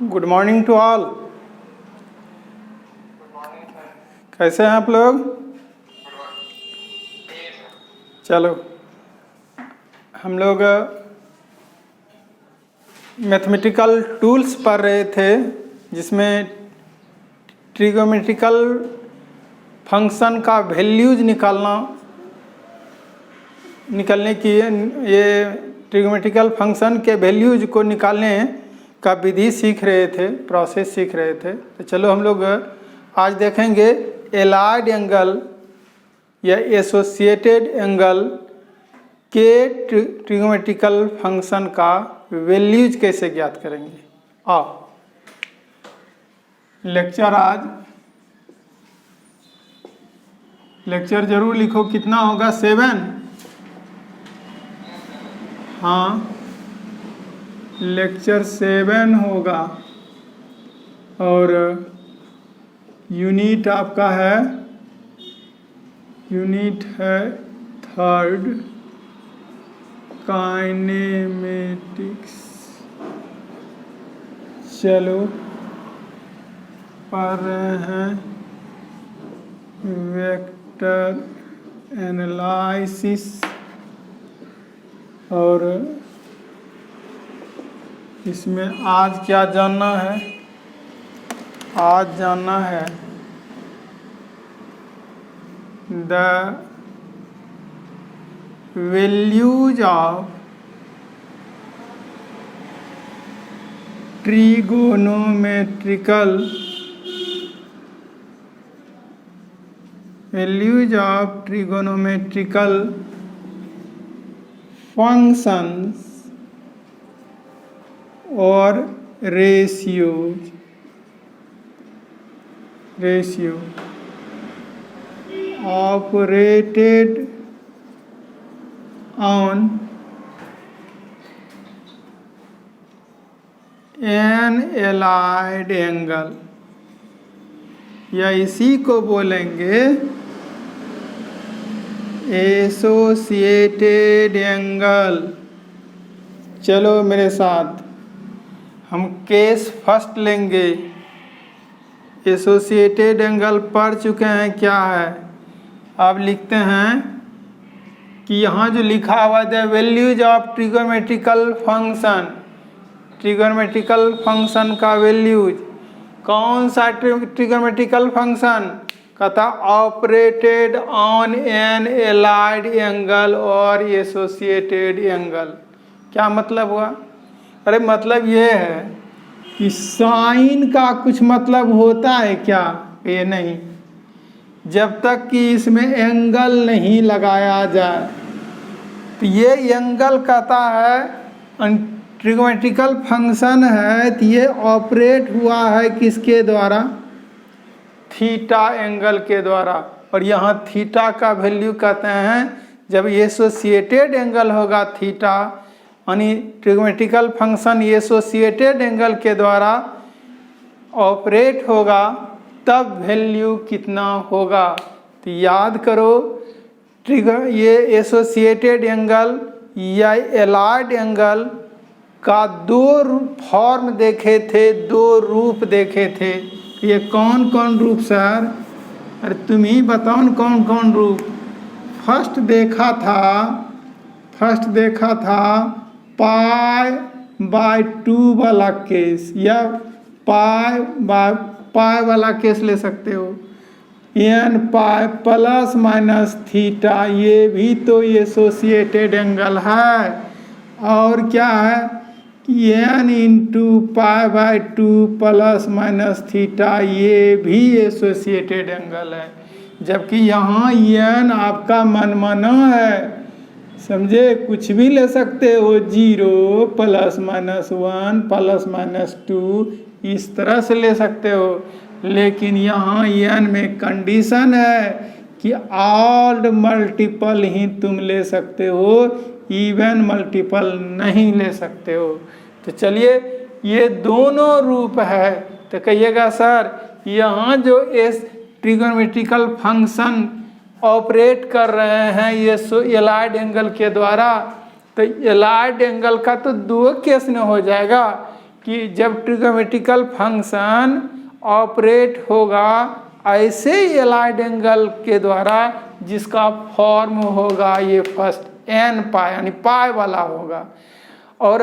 Good morning to all. कैसे हैं आप लोग? चलो, हम लोग मैथमेटिकल टूल्स पढ़ रहे थे, जिसमें ट्रिगोमेट्रिकल फंक्शन का वैल्यूज निकालने की ये ट्रिगोमेट्रिकल फंक्शन के वैल्यूज को निकालने का विधि सीख रहे थे, प्रोसेस सीख रहे थे। तो चलो हम लोग आज देखेंगे एलाइड एंगल या एसोसिएटेड एंगल के ट्रिगोमेट्रिकल फंक्शन का वैल्यूज कैसे ज्ञात करेंगे। आओ, लेक्चर जरूर लिखो। कितना होगा? 7। हाँ, लेक्चर 7 होगा और यूनिट आपका है, यूनिट है 3rd काइनेमेटिक्स। चलो, पढ़ रहे हैं वेक्टर एनालिसिस और इसमें आज क्या जानना है? आज जानना है the values of trigonometrical functions और ratio operated on an allied angle, या इसी को बोलेंगे एसोसिएटेड एंगल। चलो मेरे साथ, हम केस फर्स्ट लेंगे। एसोसिएटेड एंगल पढ़ चुके हैं क्या है। अब लिखते हैं कि यहाँ जो लिखा हुआ द वैल्यूज ऑफ ट्रिगोमेट्रिकल फंक्शन का वैल्यूज, कौन सा ट्रिगोमेट्रिकल फंक्शन? कहता operated on an allied angle और एसोसिएटेड एंगल। क्या मतलब हुआ? अरे मतलब ये है कि साइन का कुछ मतलब होता है क्या? ये नहीं, जब तक कि इसमें एंगल नहीं लगाया जाए। तो ये एंगल कहता है ट्रिगोमेट्रिकल फंक्शन है, तो ये ऑपरेट हुआ है किसके द्वारा? थीटा एंगल के द्वारा। और यहाँ थीटा का वैल्यू कहते हैं, जब एसोसिएटेड एंगल होगा थीटा, यानी ट्रिगोमेट्रिकल फंक्शन एसोसिएटेड एंगल के द्वारा ऑपरेट होगा, तब वैल्यू कितना होगा। तो याद करो, ये एसोसिएटेड एंगल या एलाइड एंगल का दो फॉर्म देखे थे, दो रूप देखे थे। ये कौन कौन रूप सर? अरे तुम ही बताओ न कौन कौन रूप। फर्स्ट देखा था π/2 वाला केस, या पाई वाला केस ले सकते हो। n pi plus minus theta, ये भी तो एसोसिएटेड एंगल है। और क्या है? n × π/2 प्लस माइनस थीटा, ये भी एसोसिएटेड एंगल है। जबकि यहाँ n आपका मनमाना है, समझे? कुछ भी ले सकते हो, 0 +-1 +-2, इस तरह से ले सकते हो। लेकिन यहाँ n में कंडीशन है कि ऑड मल्टीपल ही तुम ले सकते हो, इवन मल्टीपल नहीं ले सकते हो। तो चलिए, ये दोनों रूप है। तो कहिएगा सर, यहाँ जो इस ट्रिगोनोमेट्रिकल फंक्शन ऑपरेट कर रहे हैं ये एलाइड एंगल के द्वारा, तो एलाइड एंगल का तो दो केस में हो जाएगा कि जब ट्रिग्नोमेट्रिकल फंक्शन ऑपरेट होगा ऐसे ही एलाइड एंगल के द्वारा जिसका फॉर्म होगा ये फर्स्ट एन पाई यानी पाई वाला होगा, और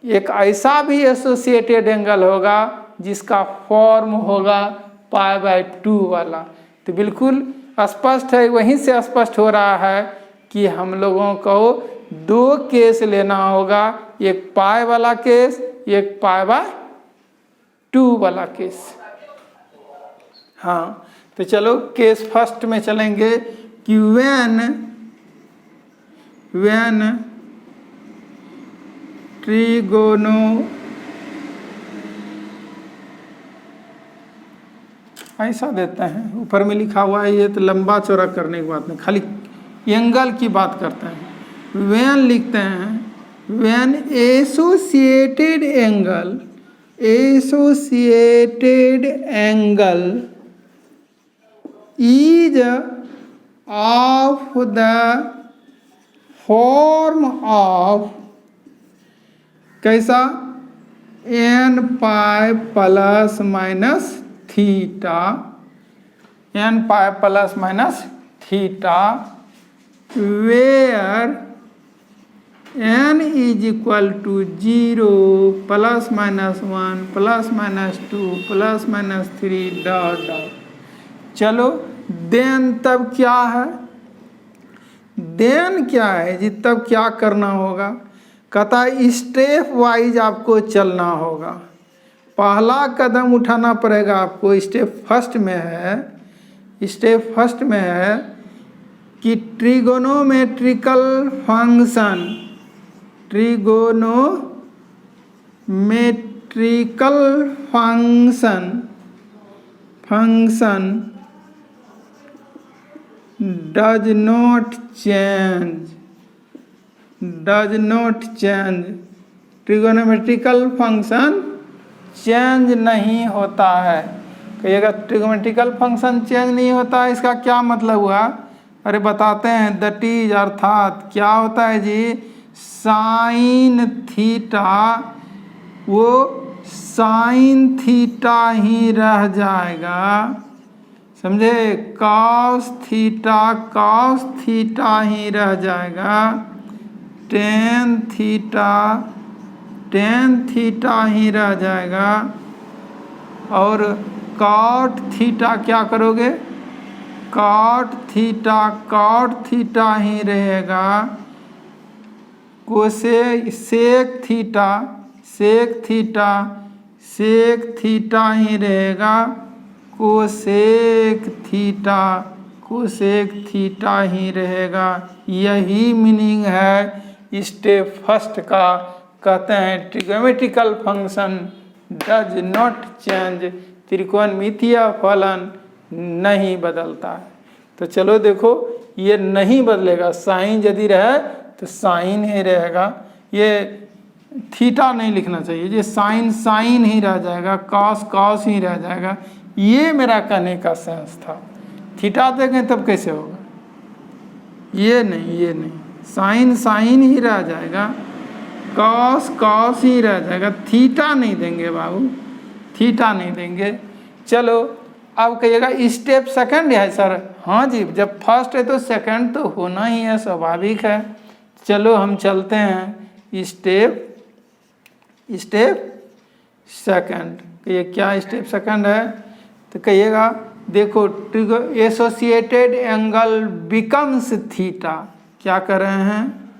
एक ऐसा भी एसोसिएटेड एंगल होगा जिसका फॉर्म होगा π/2 वाला। तो बिल्कुल स्पष्ट है, वहीं से स्पष्ट हो रहा है कि हम लोगों को दो केस लेना होगा, एक पाई वाला केस, एक π/2 वाला केस। हाँ, तो चलो केस फर्स्ट में चलेंगे कि व्हेन ट्रिगोनो ऐसा देते हैं, ऊपर में लिखा हुआ है, ये तो लंबा चौड़ा करने की बात नहीं, खाली एंगल की बात करते हैं। व्हेन लिखते हैं, when associated angle is of the form of कैसा n pi plus minus theta, n pi plus minus theta, where n is equal to 0 plus minus 1 plus minus 2 plus minus 3 dot dot. चलो then तब क्या है, then क्या है जी, तब क्या करना होगा, कहता स्टेप वाइज आपको चलना होगा। पहला कदम उठाना पड़ेगा आपको, स्टेप फर्स्ट में है कि trigonometrical function does not change, trigonometrical function change नहीं होता है। कहिएगा ट्रिगोनोमेट्रिकल फंक्शन चेंज नहीं होता है, इसका क्या मतलब हुआ, अरे बताते हैं, दैट इज अर्थात क्या होता है जी, साइन थीटा वो साइन थीटा ही रह जाएगा, समझे, कॉस थीटा ही रह जाएगा, टेन थीटा ही रह जाएगा, और कॉट थीटा क्या करोगे, कॉट थीटा ही रहेगा, सेक थीटा ही रहेगा, कोसेक थीटा ही रहेगा। यही मीनिंग है स्टेप फर्स्ट का, कहते हैं trigonometrical function does not change, त्रिकोणमितीय फलन नहीं बदलता है। तो चलो देखो, ये नहीं बदलेगा, साइन यदि रहे तो साइन ही रहेगा, ये थीटा नहीं लिखना चाहिए, ये साइन ही रह जाएगा, कॉस ही रह जाएगा। ये मेरा कहने का सेंस था। थीटा देखें तब कैसे होगा, ये नहीं, साइन ही रह जाएगा, कॉस ही रह जाएगा, थीटा नहीं देंगे बाबू, थीटा नहीं देंगे। चलो अब कहिएगा स्टेप सेकंड है सर, हाँ जी, जब फर्स्ट है तो सेकंड तो होना ही है, स्वाभाविक है। चलो हम चलते हैं स्टेप सेकंड। ये क्या स्टेप सेकंड है, तो कहिएगा देखो, एसोसिएटेड एंगल बिकम्स थीटा, क्या कर रहे हैं,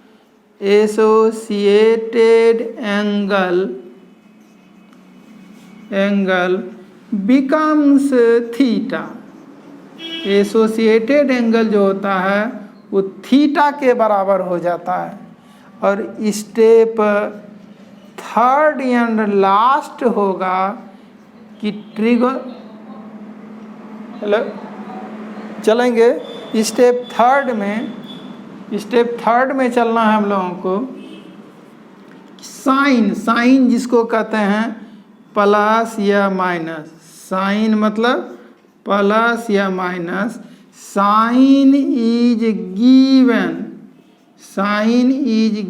associated angle becomes theta, associated angle जो होता है वो थीटा के बराबर हो जाता है। और स्टेप थर्ड एंड लास्ट होगा कि चलेंगे स्टेप थर्ड में चलना है हम लोगों को। साइन जिसको कहते हैं प्लस या माइनस, साइन मतलब प्लस या माइनस, साइन इज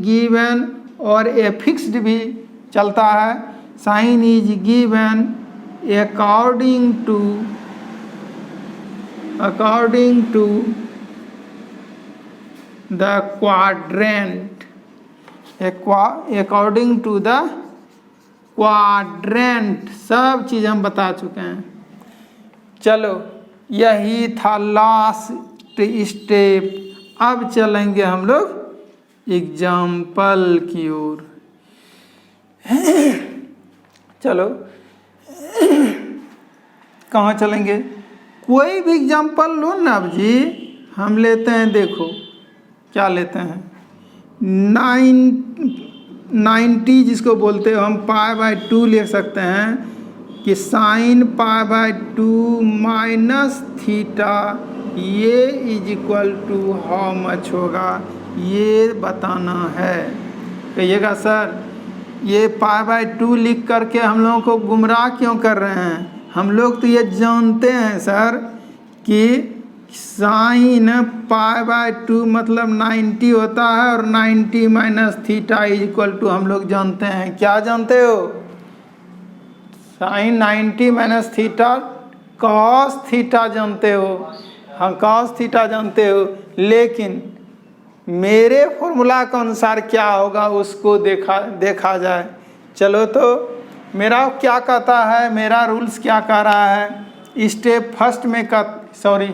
गिवन और एफिक्स्ड भी चलता है, sign is given according to the quadrant, according to the quadrant। सब चीज़ हम बता चुके हैं। चलो यही था लास्ट स्टेप। अब चलेंगे हम लोग एग्जाम्पल की ओर। चलो कहाँ चलेंगे? कोई भी एग्जाम्पल लो ना अब जी। हम लेते हैं, देखो क्या लेते हैं, 90 जिसको बोलते हो हम π/2 लिख सकते हैं कि sin π/2 माइनस थीटा ये is equal to how much होगा, ये बताना है। कहिएगा सर ये π/2 लिख करके हम लोगों को गुमराह क्यों कर रहे हैं? हम लोग तो ये जानते हैं सर कि साइन π/2 मतलब 90 होता है और 90 minus theta is equal to हम लोग जानते हैं। क्या जानते हो? Sine 90 minus theta cos theta जानते हो। हाँ कॉस थीटा जानते हो, लेकिन मेरे फॉर्मूला के अनुसार क्या होगा उसको देखा जाए। चलो तो मेरा क्या कहता है, मेरा रूल्स क्या कह रहा है? स्टेप फर्स्ट में सॉरी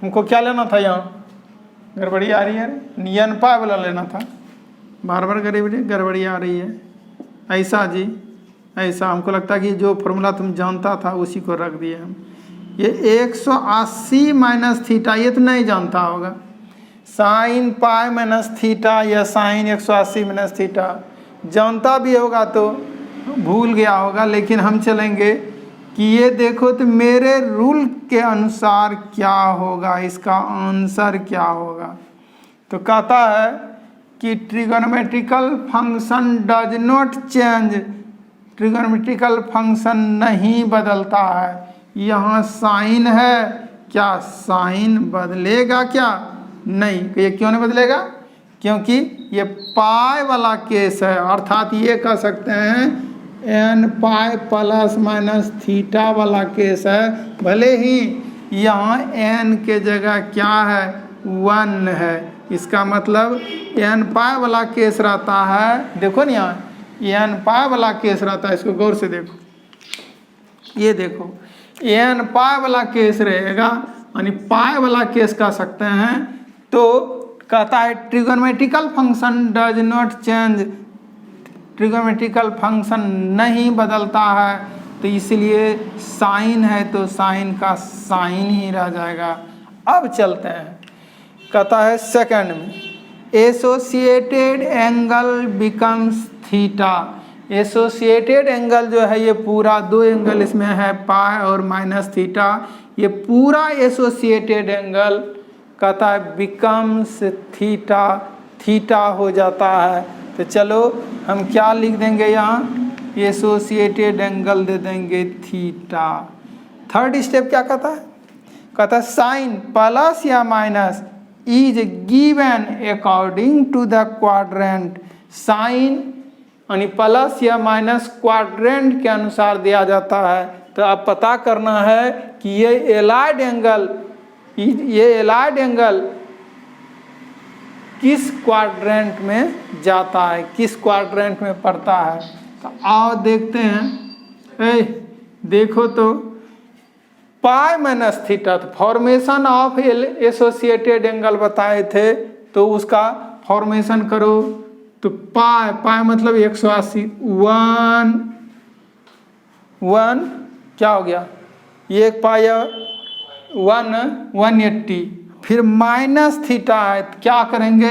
हमको क्या लेना था, यहाँ गड़बड़ी आ रही है, नियन पा वाला लेना था। बार बार गड़बड़ी आ रही है। ऐसा जी ऐसा हमको लगता है कि जो फॉर्मूला तुम जानता था उसी को रख दिए हम। ये 180 माइनस थीटा ये तो नहीं जानता होगा। साइन पाई माइनस थीटा या साइन 180 माइनस थीटा जानता भी होगा तो भूल गया होगा, लेकिन हम चलेंगे कि ये देखो तो मेरे रूल के अनुसार क्या होगा, इसका आंसर क्या होगा। तो कहता है कि trigonometrical function does not change, trigonometrical function नहीं बदलता है। यहाँ साइन है, क्या साइन बदलेगा? क्या नहीं। ये क्यों नहीं बदलेगा? क्योंकि ये पाई वाला केस है, अर्थात ये कह सकते हैं n pi plus minus theta वाला केस है। भले ही यहाँ n के जगह क्या है 1 है, इसका मतलब n पाई वाला केस रहता है। देखो ना यहाँ n पाई वाला केस रहता है, इसको गौर से देखो। ये देखो n पाई वाला केस रहेगा, यानी पाई वाला केस कह सकते हैं। तो कहता है trigonometrical function does not change, trigonometrical function नहीं बदलता है, तो इसलिए साइन है तो साइन का साइन ही रह जाएगा। अब चलते हैं, कहता है सेकंड में associated angle becomes theta. Associated angle जो है ये पूरा 2 एंगल इसमें है पाई और माइनस थीटा, ये पूरा एसोसिएटेड एंगल कहता है बिकम्स थीटा, थीटा हो जाता है। तो चलो हम क्या लिख देंगे यहाँ, एसोसिएटेड एंगल दे देंगे थीटा। थर्ड स्टेप क्या कहता है? कहता है साइन प्लस या minus is given according to the quadrant. Sign यानी प्लस या माइनस क्वाड्रेंट के अनुसार दिया जाता है। तो अब पता करना है कि ये एलाइड एंगल किस क्वाड्रेंट में जाता है, किस क्वाड्रेंट में पड़ता है। तो आओ देखते हैं। देखो तो पाई माइनस थीटा, तो फॉर्मेशन ऑफ एसोसिएटेड एंगल बताए थे, तो उसका फॉर्मेशन करो। तो पाई पाई मतलब 180, 1 क्या हो गया, ये पाई 180, फिर माइनस थीटा है। क्या करेंगे,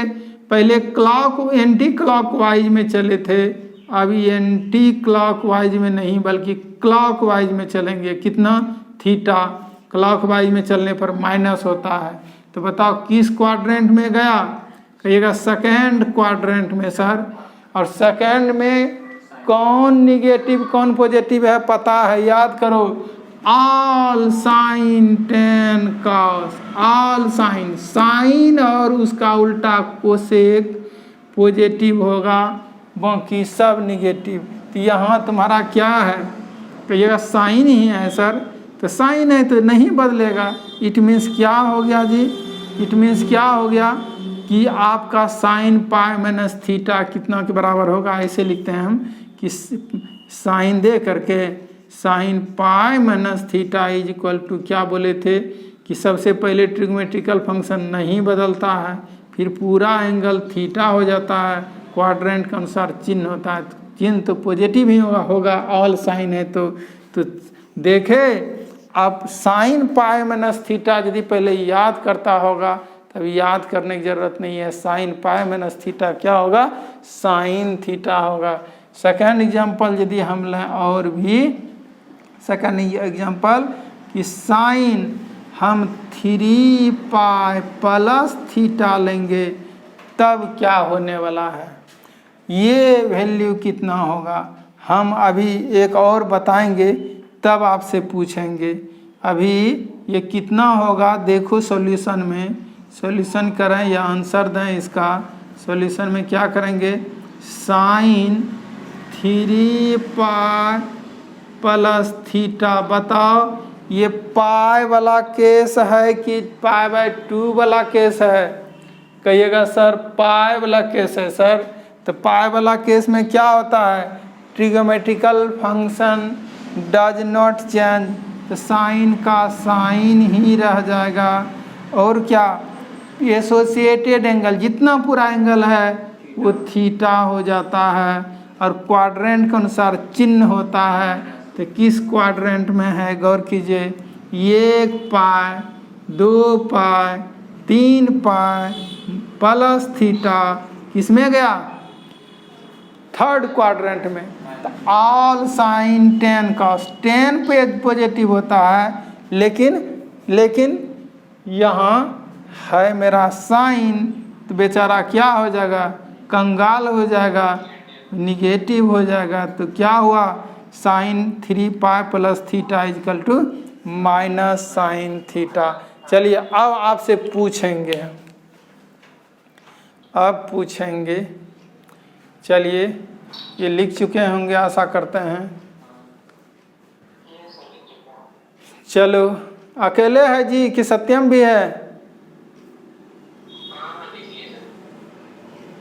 पहले एंटी क्लॉकवाइज में चले थे, अभी एंटी क्लॉकवाइज में नहीं बल्कि क्लॉकवाइज में चलेंगे। कितना? थीटा। क्लॉकवाइज में चलने पर माइनस होता है। तो बताओ किस क्वाड्रेंट में गया? कहिएगा सेकेंड क्वाड्रेंट में सर। और सेकेंड में कौन निगेटिव कौन पॉजिटिव है पता है, याद करो। All sine tan cos, all sine, sine और उसका उल्टा कोसेक पॉजिटिव होगा, बाकी सब निगेटिव। तो यहाँ तुम्हारा क्या है, कहिएगा साइन ही है सर, तो साइन है तो नहीं बदलेगा। इट मीन्स क्या हो गया जी, इट मीन्स क्या हो गया कि आपका साइन पाई माइनस थीटा कितना के बराबर होगा, ऐसे लिखते हैं हम कि साइन दे करके sine pi minus theta is equal to क्या बोले थे कि सबसे पहले ट्रिग्नोमेट्रिकल फंक्शन नहीं बदलता है, फिर पूरा एंगल थीटा हो जाता है, क्वाड्रेंट के अनुसार चिन्ह होता है, चिन्ह तो पॉजिटिव ही होगा ऑल साइन है तो देखे अब साइन पाई माइनस थीटा यदि पहले याद करता होगा तब याद करने की जरूरत नहीं है, साइन पाई माइनस थीटा क्या होगा, साइन थीटा होगा। सेकेंड एग्जाम्पल यदि हम लें और भी सेकेंड एग्जाम्पल कि साइन हम 3 पाई प्लस थीटा लेंगे तब क्या होने वाला है, ये वैल्यू कितना होगा, हम अभी एक और बताएंगे तब आपसे पूछेंगे। अभी ये कितना होगा देखो सॉल्यूशन में, सॉल्यूशन करें या आंसर दें इसका। सॉल्यूशन में क्या करेंगे, साइन 3 पाई प्लस थीटा, बताओ ये पाई वाला केस है कि पाई बाय 2 वाला केस है, कहिएगा सर पाई वाला केस है सर। तो पाई वाला केस में क्या होता है, trigonometrical function does not change, तो साइन का साइन ही रह जाएगा, और क्या एसोसिएटेड एंगल जितना पूरा एंगल है वो थीटा हो जाता है, और क्वाड्रेंट के अनुसार चिन्ह होता है, तो किस क्वाड्रेंट में है गौर कीजिए, 1 पाई 2 पाई 3 पाई प्लस थीटा किस में गया, थर्ड क्वाड्रेंट में। तो ऑल साइन 10 cos 10 पे पॉजिटिव होता है, लेकिन यहाँ है मेरा साइन, तो बेचारा क्या हो जाएगा, कंगाल हो जाएगा, निगेटिव हो जाएगा। तो क्या हुआ, sine 3 pi plus theta is equal to minus sine theta. चलिए अब आपसे पूछेंगे, अब पूछेंगे, चलिए ये लिख चुके होंगे आशा करते हैं। चलो अकेले है जी कि सत्यम भी है,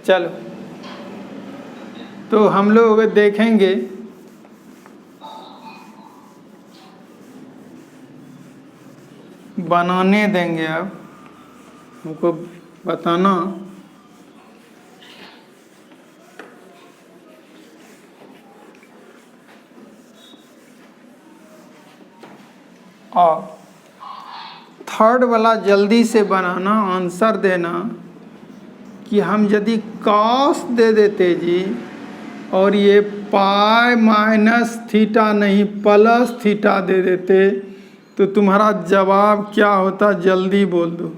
चलो तो हम लोग देखेंगे बनाने देंगे, अब हमको बताना। और थर्ड वाला जल्दी से बनाना, आंसर देना कि हम यदि कॉस दे देते जी और ये पाई माइनस थीटा नहीं प्लस थीटा दे देते तो तुम्हारा जवाब क्या होता, जल्दी बोल दो।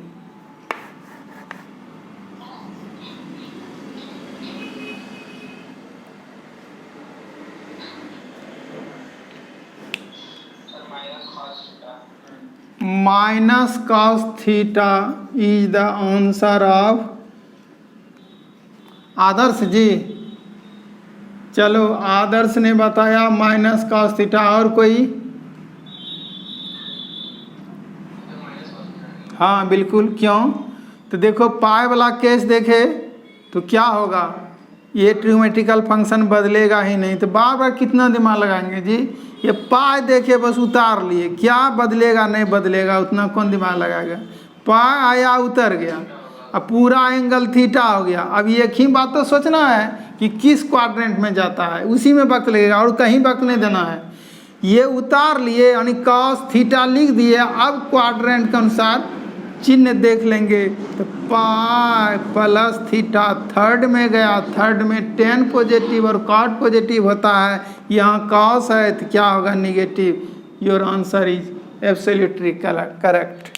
Minus cos theta is the answer of Adarsh ji. चलो आदर्श ने बताया माइनस कॉस थीटा, और कोई? हाँ बिल्कुल, क्यों? तो देखो पाई वाला केस देखे तो क्या होगा, ये ट्रिग्नोमेट्रिकल फंक्शन बदलेगा ही नहीं, तो बार बार कितना दिमाग लगाएंगे जी। ये पाई देखे बस उतार लिए, क्या बदलेगा नहीं बदलेगा उतना कौन दिमाग लगाएगा। पाई आया उतर गया, अब पूरा एंगल थीटा हो गया। अब एक ही बात तो सोचना है कि किस क्वाड्रेंट में जाता है, उसी में वक्त लगेगा और कहीं वक्त नहीं देना है। ये उतार लिए यानी कॉस थीटा लिख दिए, अब क्वाड्रेंट के अनुसार चिन्ह देख लेंगे तो पाई प्लस थीटा थर्ड में गया, थर्ड में 10 पॉजिटिव और कॉट पॉजिटिव होता है, यहाँ कॉस है तो क्या होगा, negative. Your answer is absolutely correct.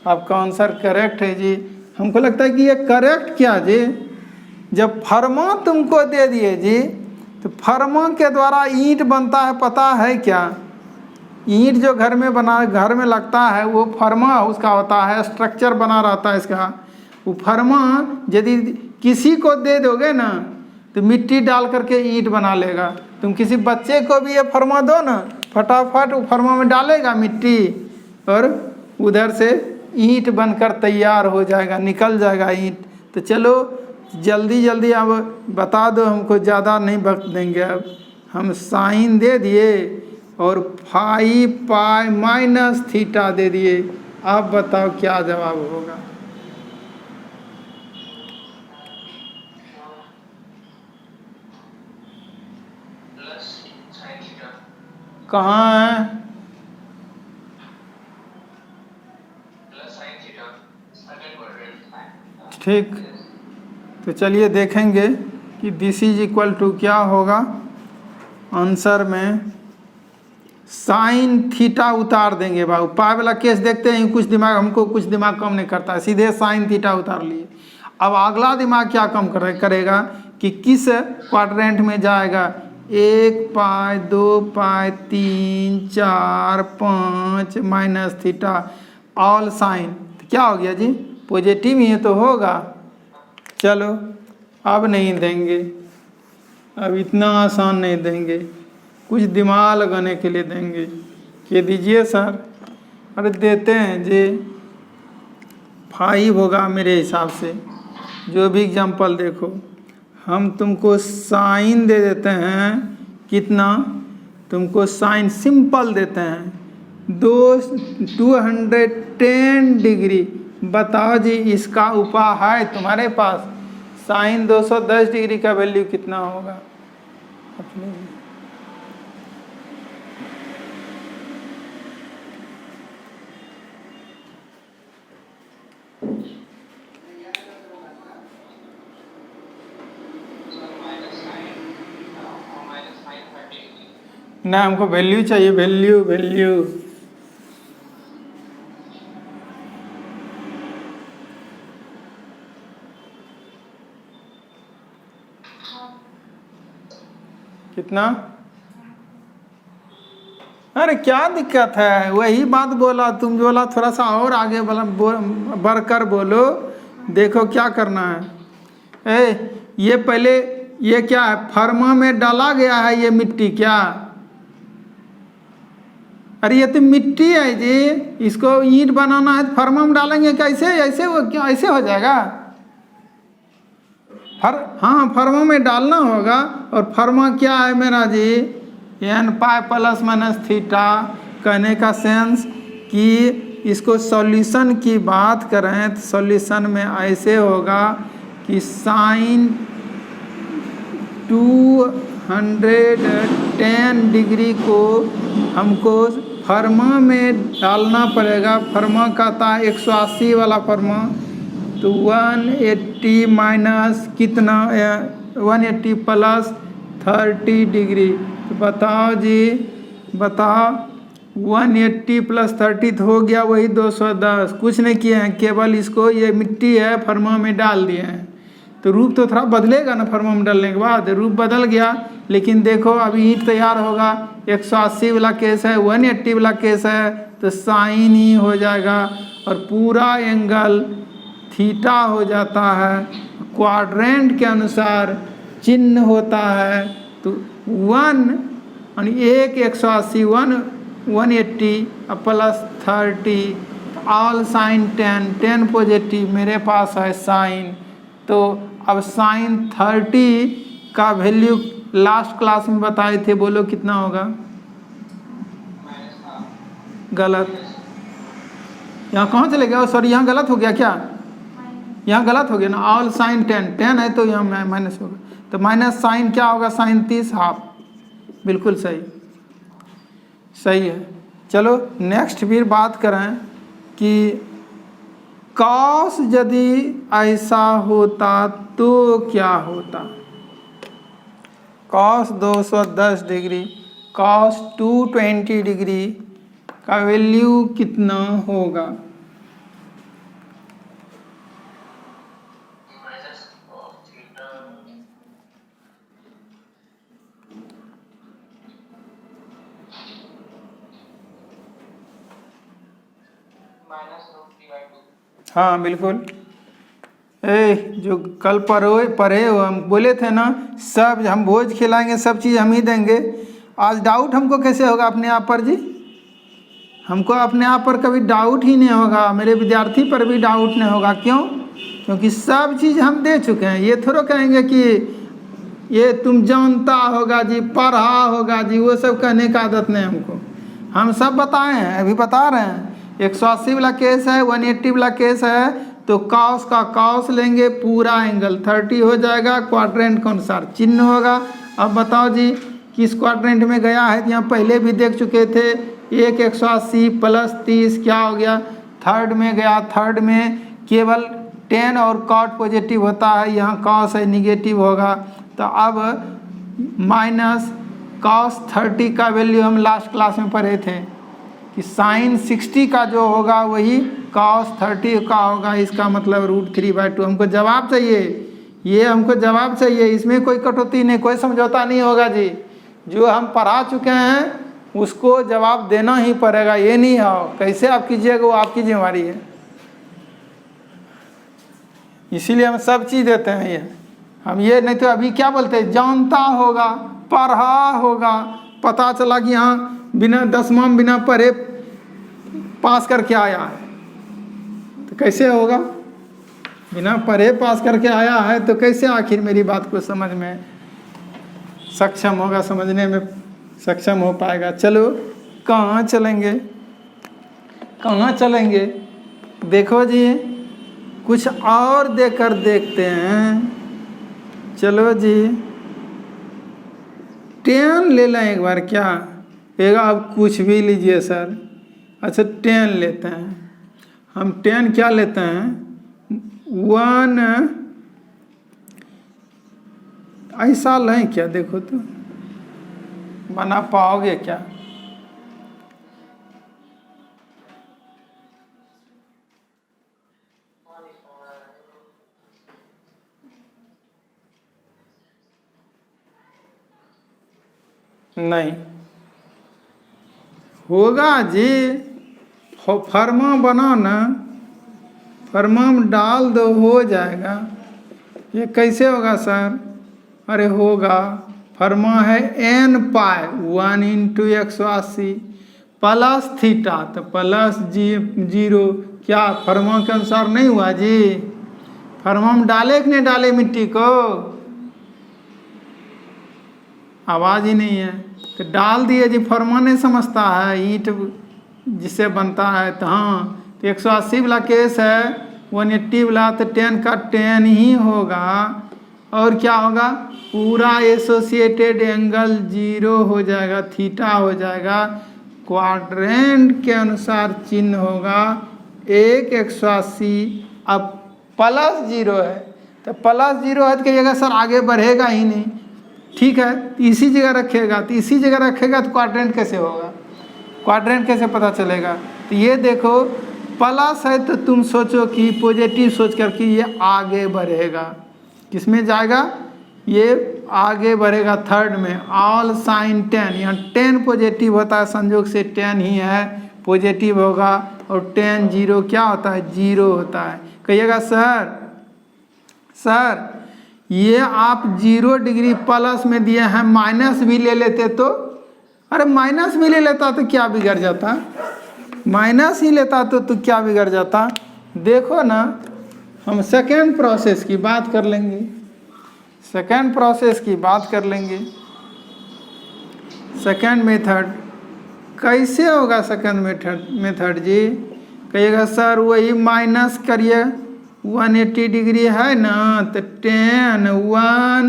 आपका आंसर करेक्ट है जी। हमको लगता है कि ये करेक्ट क्या जी, जब फर्मा तुमको दे दिए जी तो फर्मा के द्वारा ईंट बनता है, पता है क्या? ईंट जो घर में लगता है वो फर्मा उसका होता है, स्ट्रक्चर बना रहता है इसका। वो फर्मा यदि किसी को दे दोगे ना तो मिट्टी डाल करके ईंट बना लेगा। तुम किसी बच्चे को भी ये फरमा दो ना, फटाफट वो फरमा में डालेगा मिट्टी और उधर से ईंट बनकर तैयार हो जाएगा, निकल जाएगा ईंट। तो चलो जल्दी जल्दी अब बता दो हमको, ज़्यादा नहीं वक्त देंगे। अब हम साइन दे दिए और 5 पाई माइनस थीटा दे दिए। अब बताओ क्या जवाब होगा। कहाँ है? ठीक, तो चलिए देखेंगे कि दिस इज इक्वल टू क्या होगा। आंसर में साइन थीटा उतार देंगे बाबू। पाई वाला केस देखते हैं, कुछ दिमाग हमको कुछ दिमाग कम नहीं करता है, सीधे साइन थीटा उतार लिए। अब अगला दिमाग क्या कम करेगा कि किस क्वाड्रेंट में जाएगा। 1 पाई 2 पाई 3 4 5 माइनस थीटा ऑल साइन। तो क्या हो गया जी, पॉजिटिव ही तो होगा। चलो अब नहीं देंगे, अब इतना आसान नहीं देंगे, कुछ दिमाग लगाने के लिए देंगे। कि दीजिए सर। अरे देते हैं जी, 5 होगा मेरे हिसाब से। जो भी एग्जाम्पल देखो, हम तुमको साइन दे देते हैं। कितना? तुमको साइन सिंपल देते हैं 210 डिग्री। बताओ जी इसका उपाय है तुम्हारे पास। साइन 210 डिग्री का वैल्यू कितना होगा अपने? ना हमको वैल्यू चाहिए, वैल्यू वैल्यू। कितना? अरे क्या दिक्कत है, वही बात बोला तुम, बोला थोड़ा सा और आगे बढ़कर बोलो। देखो क्या करना है। ये पहले ये क्या है, फर्मा में डाला गया है ये मिट्टी क्या? अरे ये तो मिट्टी है जी, इसको ईंट बनाना है तो फर्मा में डालेंगे कैसे? ऐसे वो क्या ऐसे हो जाएगा? हाँ फर्मा में डालना होगा। और फर्मा क्या है मेरा जी, n pi plus minus theta. कहने का सेंस कि इसको सॉल्यूशन की बात करें तो सॉल्यूशन में ऐसे होगा कि साइन 210 डिग्री को हमको फर्मा में डालना पड़ेगा। फर्मा का था 180 वाला फर्मा, तो 180 माइनस कितना, 180 प्लस 30 डिग्री। तो बताओ जी, बताओ 180 प्लस 30 तो हो गया वही 210। कुछ नहीं किए हैं, केवल इसको ये मिट्टी है फर्मा में डाल दिए हैं। तो रूप तो थोड़ा बदलेगा ना फर्मा में डालने के बाद, रूप बदल गया। लेकिन देखो अभी ईंट तैयार होगा। 180 वाला केस है, 180 वाला केस है, तो साइन ही हो जाएगा और पूरा एंगल थीटा हो जाता है। क्वाड्रेंट के अनुसार चिन्ह होता है। तो 180 180 प्लस 30 ऑल साइन 10 पॉजिटिव मेरे पास है साइन। तो अब साइन 30 का वैल्यू लास्ट क्लास में बताए थे, बोलो कितना होगा? गलत। यहाँ कहाँ चले गया? सॉरी यहाँ गलत हो गया क्या? यहाँ गलत हो गया ना, ऑल साइन 10 है तो यहाँ माइनस होगा। तो माइनस साइन क्या होगा? Sine 30 half. बिल्कुल सही, सही है। चलो नेक्स्ट फिर बात करें कि कॉस यदि ऐसा होता तो क्या होता। कॉस 210 डिग्री, कॉस 220 डिग्री का वैल्यू कितना होगा? हाँ बिल्कुल। जो कल पढ़े हो, हम बोले थे ना सब हम भोज खिलाएंगे, सब चीज़ हम ही देंगे। आज डाउट हमको कैसे होगा अपने आप पर जी? हमको अपने आप पर कभी डाउट ही नहीं होगा, मेरे विद्यार्थी पर भी डाउट नहीं होगा। क्यों? क्योंकि सब चीज़ हम दे चुके हैं। ये थोड़ा कहेंगे कि ये तुम जानता होगा जी, पढ़ा होगा जी, वो सब कहने का आदत नहीं हमको। हम सब बताए हैं, अभी बता रहे हैं। 180 वाला केस है, 180 वाला केस है, तो कॉस का कॉस लेंगे, पूरा एंगल 30 हो जाएगा, क्वाड्रेंट के अनुसार चिन्ह होगा। अब बताओ जी किस क्वाड्रेंट में गया है? यहाँ पहले भी देख चुके थे। 180 + 30 क्या हो गया? थर्ड में गया। थर्ड में केवल tan और cot पॉजिटिव होता है, यहाँ cos है निगेटिव होगा। तो अब -cos 30 का वैल्यू हम लास्ट क्लास में पढ़े थे कि sin 60 का जो होगा वही cos 30 का होगा। इसका मतलब √3/2। हमको जवाब चाहिए, ये हमको जवाब चाहिए, इसमें कोई कटौती नहीं, कोई समझौता नहीं होगा जी। जो हम पढ़ा चुके हैं उसको जवाब देना ही पड़ेगा, ये नहीं हो कैसे आप कीजिएगा वो आपकी जिम्मेवारी है। इसीलिए हम सब चीज़ देते हैं। ये हम ये नहीं तो अभी क्या बोलते हैं, जानता होगा, पढ़ा होगा, पता चला कि हाँ बिना 10वां बिना पढ़े पास करके आया है, तो कैसे होगा? बिना पढ़े पास करके आया है तो कैसे आखिर मेरी बात को समझ में सक्षम होगा, समझने में सक्षम हो पाएगा? चलो कहाँ चलेंगे, कहाँ चलेंगे? देखो जी कुछ और देकर देखते हैं। चलो जी tan ले लें एक बार, क्या एक आप कुछ भी लीजिए सर। अच्छा tan लेते हैं हम। tan क्या लेते हैं? 1 ऐसा लें क्या? देखो तो बना पाओगे क्या? नहीं होगा जी। फर्मा बना ना, फर्मा में डाल दो, हो जाएगा। ये कैसे होगा सर? अरे होगा, फर्मा है n पाई 1 × 180 प्लस थीटा, तो प्लस 0 क्या फर्मा के अनुसार नहीं हुआ जी? फर्मा में डाले कि नहीं डाले मिट्टी को? आवाज़ ही नहीं है तो डाल दिए जी। फर्मा नहीं समझता है, ईंट जिससे बनता है। तो हाँ, तो 180 वाला केस है, 180 वाला तो tan का tan ही होगा। और क्या होगा? पूरा एसोसिएटेड एंगल 0 हो जाएगा, थीटा हो जाएगा। क्वाड्रेंट के अनुसार चिन्ह होगा 180। अब +0 है, तो +0 है तो कहिएगा सर आगे बढ़ेगा ही नहीं। ठीक है, तो इसी जगह रखेगा, तो इसी जगह रखेगा तो क्वाड्रेंट कैसे होगा? क्वाड्रेंट कैसे पता चलेगा? तो ये देखो प्लस है तो तुम सोचो कि पॉजिटिव सोच कर कि ये आगे बढ़ेगा। किसमें जाएगा? ये आगे बढ़ेगा थर्ड में। ऑल साइन tan, यहाँ tan पॉजिटिव होता है, संयोग से tan ही है, पॉजिटिव होगा। और tan 0 क्या होता है? 0 होता है। कहिएगा सर ये आप 0 डिग्री प्लस में दिए हैं, माइनस भी ले लेते तो? अरे माइनस भी ले लेता तो क्या बिगड़ जाता? माइनस ही लेता तो क्या बिगड़ जाता? देखो ना, हम सेकेंड प्रोसेस की बात कर लेंगे। सेकेंड प्रोसेस की बात कर लेंगे। सेकेंड मेथड कैसे होगा? सेकेंड मेथड जी कहिएगा सर वही माइनस करिए, 180 डिग्री है ना, तो tan 1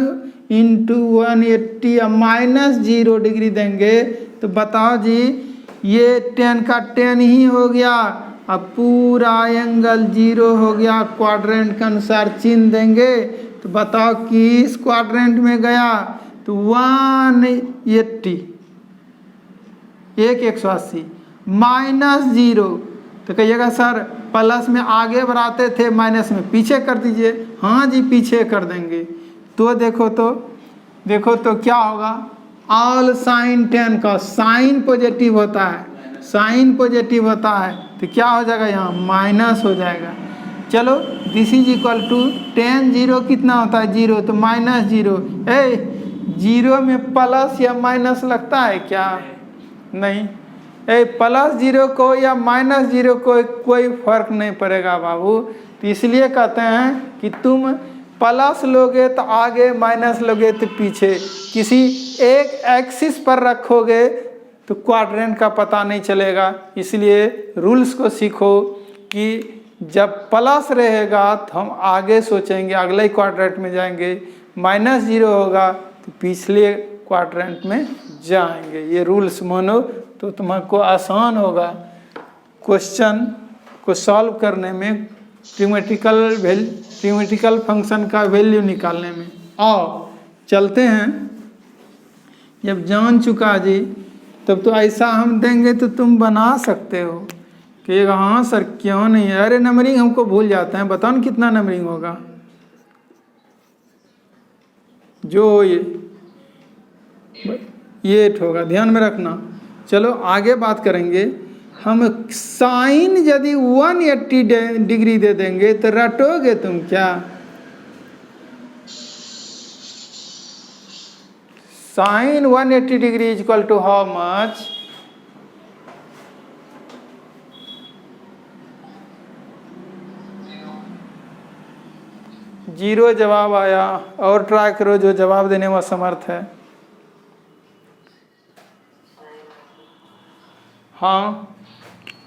× 180 -0 डिग्री देंगे तो बताओ जी ये tan का tan ही हो गया। अब पूरा एंगल 0 हो गया। क्वाड्रेंट के अनुसार चिन्ह देंगे तो बताओ किस क्वाड्रेंट में गया? तो 180 180 -0, तो कहिएगा सर प्लस में आगे बढ़ाते थे, माइनस में पीछे कर दीजिए। हाँ जी पीछे कर देंगे। तो देखो तो क्या होगा? ऑल साइन tan का साइन पॉजिटिव होता है, साइन पॉजिटिव होता है तो क्या हो जाएगा? यहाँ माइनस हो जाएगा। चलो this is equal to tan zero कितना होता है जीरो, तो माइनस जीरो। जीरो में प्लस या माइनस लगता है क्या? नहीं। प्लस जीरो को या माइनस जीरो को कोई फर्क नहीं पड़ेगा बाबू। तो इसलिए कहते हैं कि तुम प्लस लोगे तो आगे, माइनस लोगे तो पीछे, किसी एक एक्सिस पर रखोगे तो क्वाड्रेंट का पता नहीं चलेगा। इसलिए रूल्स को सीखो कि जब प्लस रहेगा तो हम आगे सोचेंगे, अगले क्वाड्रेंट में जाएंगे, माइनस जीरो होगा तो पिछले क्वाड्रेंट में जाएंगे। ये रूल्स मानो तो तुमको आसान होगा क्वेश्चन को सॉल्व करने में, ट्रिमेटिकल फंक्शन का वैल्यू निकालने में। आओ चलते हैं, जब जान चुका जी तब तो ऐसा हम देंगे तो तुम बना सकते हो कि हाँ सर क्यों नहीं है। अरे नंबरिंग हमको भूल जाते हैं, बताओ ना कितना नंबरिंग होगा जो ये होगा, ध्यान में रखना। चलो आगे बात करेंगे। हम साइन यदि 180 डिग्री दे देंगे तो रटोगे तुम क्या? Sine 180 degree is equal to how much? Zero जवाब आया। और ट्राई करो जो जवाब देने में असमर्थ है। हाँ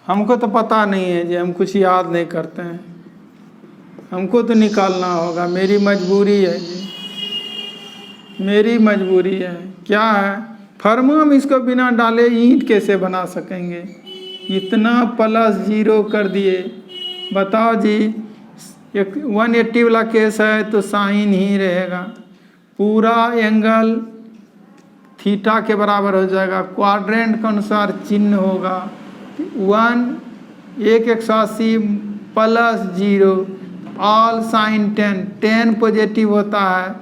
हमको तो पता नहीं है जी, हम कुछ याद नहीं करते हैं, हमको तो निकालना होगा, मेरी मजबूरी है जी, मेरी मजबूरी है। क्या है फर्मो, हम इसको बिना डाले ईंट कैसे बना सकेंगे? इतना प्लस जीरो कर दिए, बताओ जी। 180 वाला केस है तो साइन ही रहेगा, पूरा एंगल थीटा के बराबर हो जाएगा, क्वाड्रेंट के अनुसार चिन्ह होगा। 180 plus zero all sine 10 positive होता है,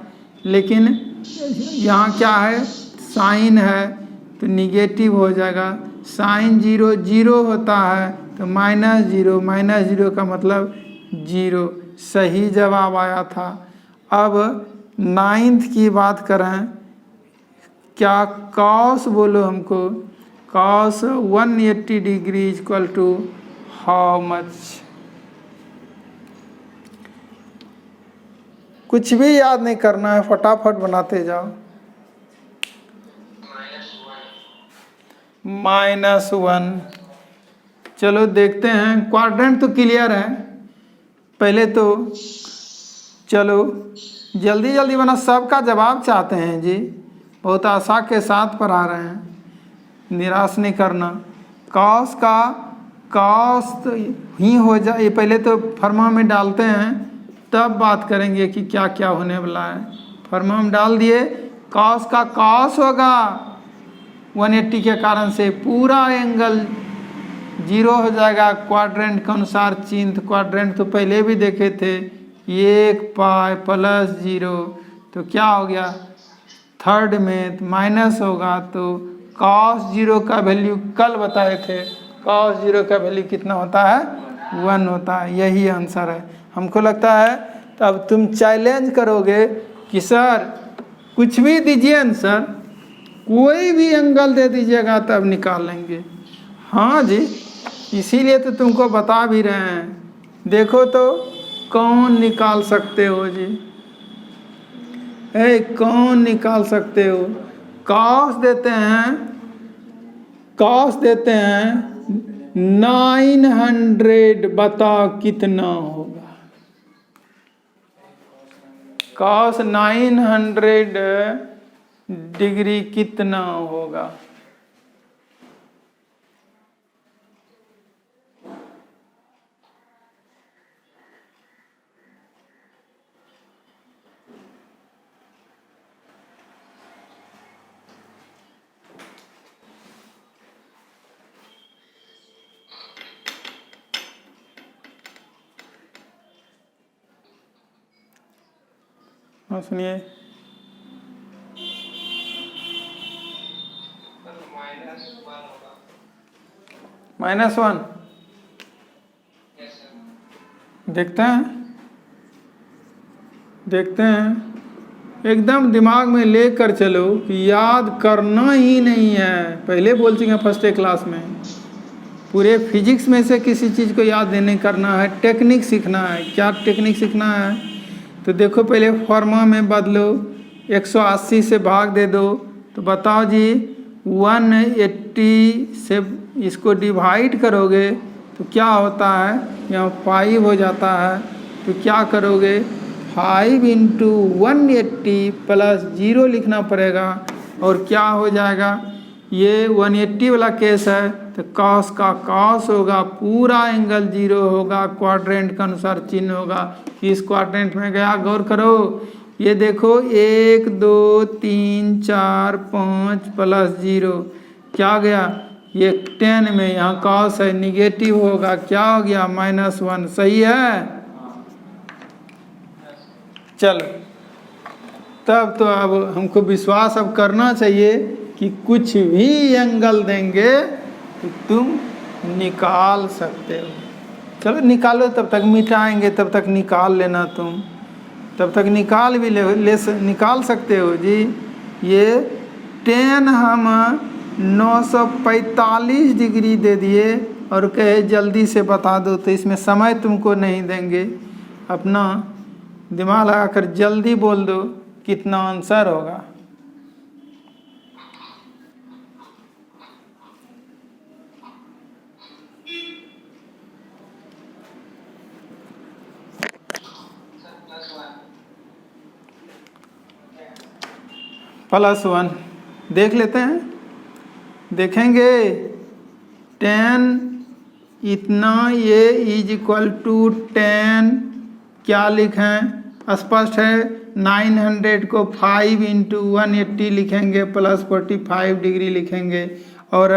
लेकिन यहाँ क्या है साइन है तो निगेटिव हो जाएगा। साइन जीरो जीरो होता है तो माइनस जीरो का मतलब जीरो। सही जवाब आया था। अब 9th की बात करें, क्या कॉस बोलो हमको, cos 180 degree is equal to how much? कुछ भी याद नहीं करना है, फटाफट बनाते जाओ। -1। चलो देखते हैं, क्वाड्रेंट तो क्लियर है। पहले तो चलो जल्दी जल्दी बना, सबका जवाब चाहते हैं जी, बहुत आशा के साथ पढ़ा रहे हैं, निराश नहीं करना। कॉस का कॉस तो ही हो जाए, पहले तो फर्मा में डालते हैं तब बात करेंगे कि क्या क्या होने वाला है। फर्मा में डाल दिए, कॉस का कॉस होगा 180 के कारण से पूरा एंगल जीरो हो जाएगा क्वाड्रेंट के अनुसार चिन्ह। क्वाड्रेंट तो पहले भी देखे थे, 1 पाई प्लस जीरो, तो क्या हो गया थर्ड में माइनस होगा, तो कॉस जीरो का वैल्यू कल बताए थे, कॉस जीरो का वैल्यू कितना होता है 1 होता है। यही आंसर है। हमको लगता है तो अब तुम चैलेंज करोगे कि सर कुछ भी दीजिए न सर, कोई भी एंगल दे दीजिएगा तब निकाल लेंगे। हाँ जी, इसीलिए तो तुमको बता भी रहे हैं। देखो तो कौन निकाल सकते हो जी, कौन निकाल सकते हो? कॉस देते हैं, कॉस देते हैं 900, बताओ कितना होगा? कॉस 900 डिग्री कितना होगा? हाँ सुनिए, -1 देखते हैं एकदम दिमाग में लेकर चलो कि याद करना ही नहीं है। पहले बोल चुके हैं फर्स्ट क्लास में, पूरे फिजिक्स में से किसी चीज़ को याद नहीं करना है, टेक्निक सीखना है। क्या टेक्निक सीखना है? तो देखो पहले फॉर्मा में बदलो, 180 से भाग दे दो तो बताओ जी 180 से इसको डिवाइड करोगे तो क्या होता है, यहाँ 5 हो जाता है। तो क्या करोगे, 5 इंटू 180 प्लस 0 लिखना पड़ेगा और क्या हो जाएगा, ये 180 वाला केस है तो कॉस का कॉस होगा, पूरा एंगल 0 होगा, क्वाड्रेंट के अनुसार चिन्ह होगा। किस क्वाड्रेंट में गया गौर करो, ये देखो 1 2 3 4 5 प्लस 0 क्या गया, ये 10 में, यहाँ कॉस है निगेटिव होगा, क्या हो गया -1। सही है। चलो तब तो अब हमको विश्वास अब करना चाहिए कि कुछ भी एंगल देंगे तो तुम निकाल सकते हो। चलो निकालो, तब तक मिटाएंगे, तब तक निकाल लेना तुम, तब तक निकाल भी निकाल सकते हो जी। ये 10 हम 945 डिग्री दे दिए और कहे जल्दी से बता दो, तो इसमें समय तुमको नहीं देंगे, अपना दिमाग लगाकर जल्दी बोल दो कितना आंसर होगा। +1 देख लेते हैं, देखेंगे 10 इतना, ये इज इक्वल टू 10 क्या लिखें, स्पष्ट है। 900 को 5 इंटू 180 लिखेंगे प्लस 45 डिग्री लिखेंगे और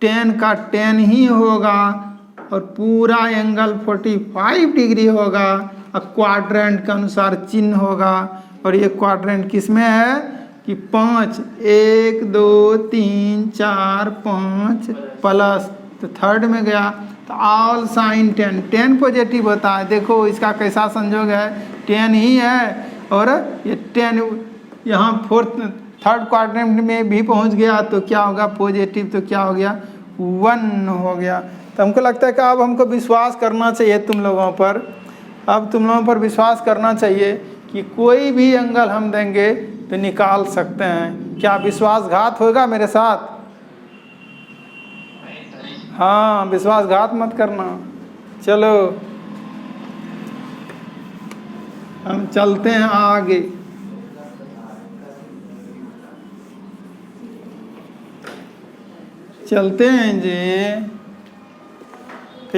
10 का 10 ही होगा और पूरा एंगल 45 डिग्री होगा और क्वाड्रेंट के अनुसार चिन्ह होगा। और ये क्वाड्रेंट किस में है कि 5, 1 2 3 4 5 प्लस, तो थर्ड में गया तो ऑल साइन 10 पॉजिटिव होता है। देखो इसका कैसा संयोग है, 10 ही है और ये 10 यहाँ थर्ड क्वाड्रेंट में भी पहुँच गया तो क्या होगा पॉजिटिव, तो क्या हो गया 1 हो गया। तो हमको लगता है कि अब हमको विश्वास करना चाहिए तुम लोगों पर, अब तुम लोगों पर विश्वास करना चाहिए कि कोई भी एंगल हम देंगे तो निकाल सकते हैं। क्या विश्वासघात होगा मेरे साथ? हाँ, विश्वासघात मत करना। चलो हम चलते हैं आगे। चलते हैं जी,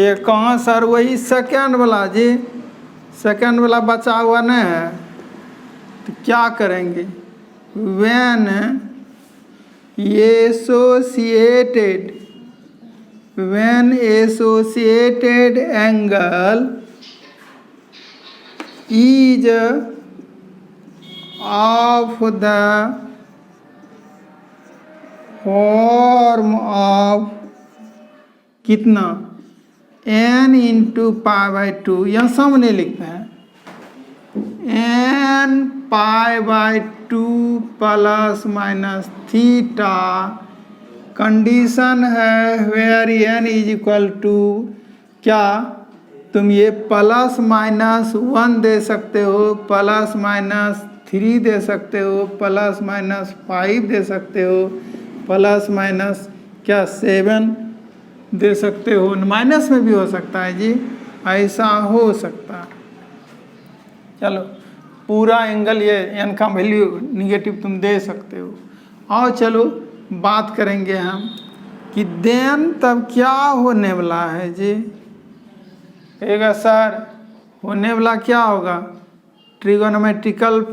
ये कहाँ सर, वही सेकंड वाला जी, सेकंड वाला बचा हुआ नहीं है तो क्या करेंगे, when associated angle is of the form of कितना n इंटू π/2, यहाँ सामने लिखते हैं n π/2 plus minus theta. Condition है where n is equal to, क्या तुम ये प्लस माइनस 1 दे सकते हो, प्लस माइनस 3 दे सकते हो, प्लस माइनस 5 दे सकते हो, प्लस माइनस क्या 7 दे सकते हो, माइनस में भी हो सकता है जी, ऐसा हो सकता है। चलो पूरा एंगल ये n का वैल्यू निगेटिव तुम दे सकते हो। और चलो बात करेंगे हम कि देन तब क्या होने वाला है जी, कहेगा सर होने वाला क्या होगा, ट्रिगोनोमेट्रिकल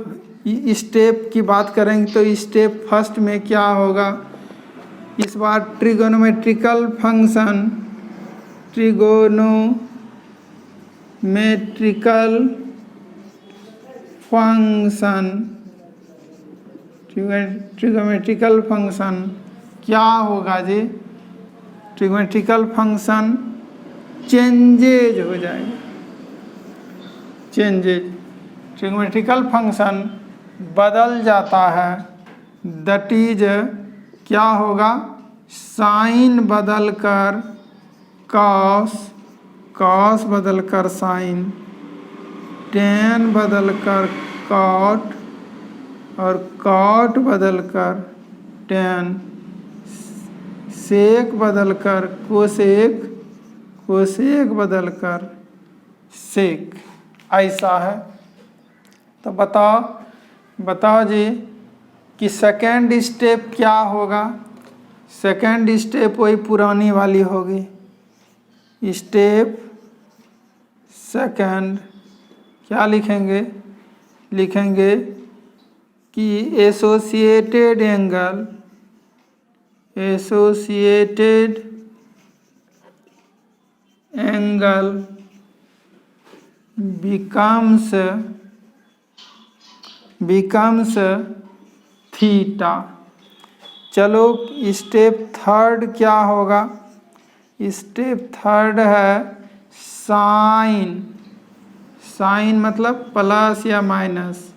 स्टेप की बात करेंगे तो स्टेप फर्स्ट में क्या होगा, इस बार ट्रिगोनोमेट्रिकल फंक्शन, ट्रिगोनोमेट्रिकल फंक्शन क्या होगा जी, ट्रिगोनोमेट्रिकल फंक्शन चेंजेज हो जाएगा। चेंजेज, ट्रिग्नोमेट्रिकल फंक्शन बदल जाता है, दैट इज क्या होगा, साइन बदल कर कॉस, कॉस बदल कर साइन, टेन बदल कर कॉट और कॉट बदल कर टेन, सेक बदल कर कोसेक, कोसेक बदल कर सेक, ऐसा है। तो बताओ जी कि सेकेंड स्टेप क्या होगा। सेकेंड स्टेप वही पुरानी वाली होगी। स्टेप सेकेंड क्या लिखेंगे, लिखेंगे कि associated angle, associated angle becomes theta. चलो स्टेप थर्ड क्या होगा, स्टेप थर्ड है साइन, साइन मतलब प्लस या minus,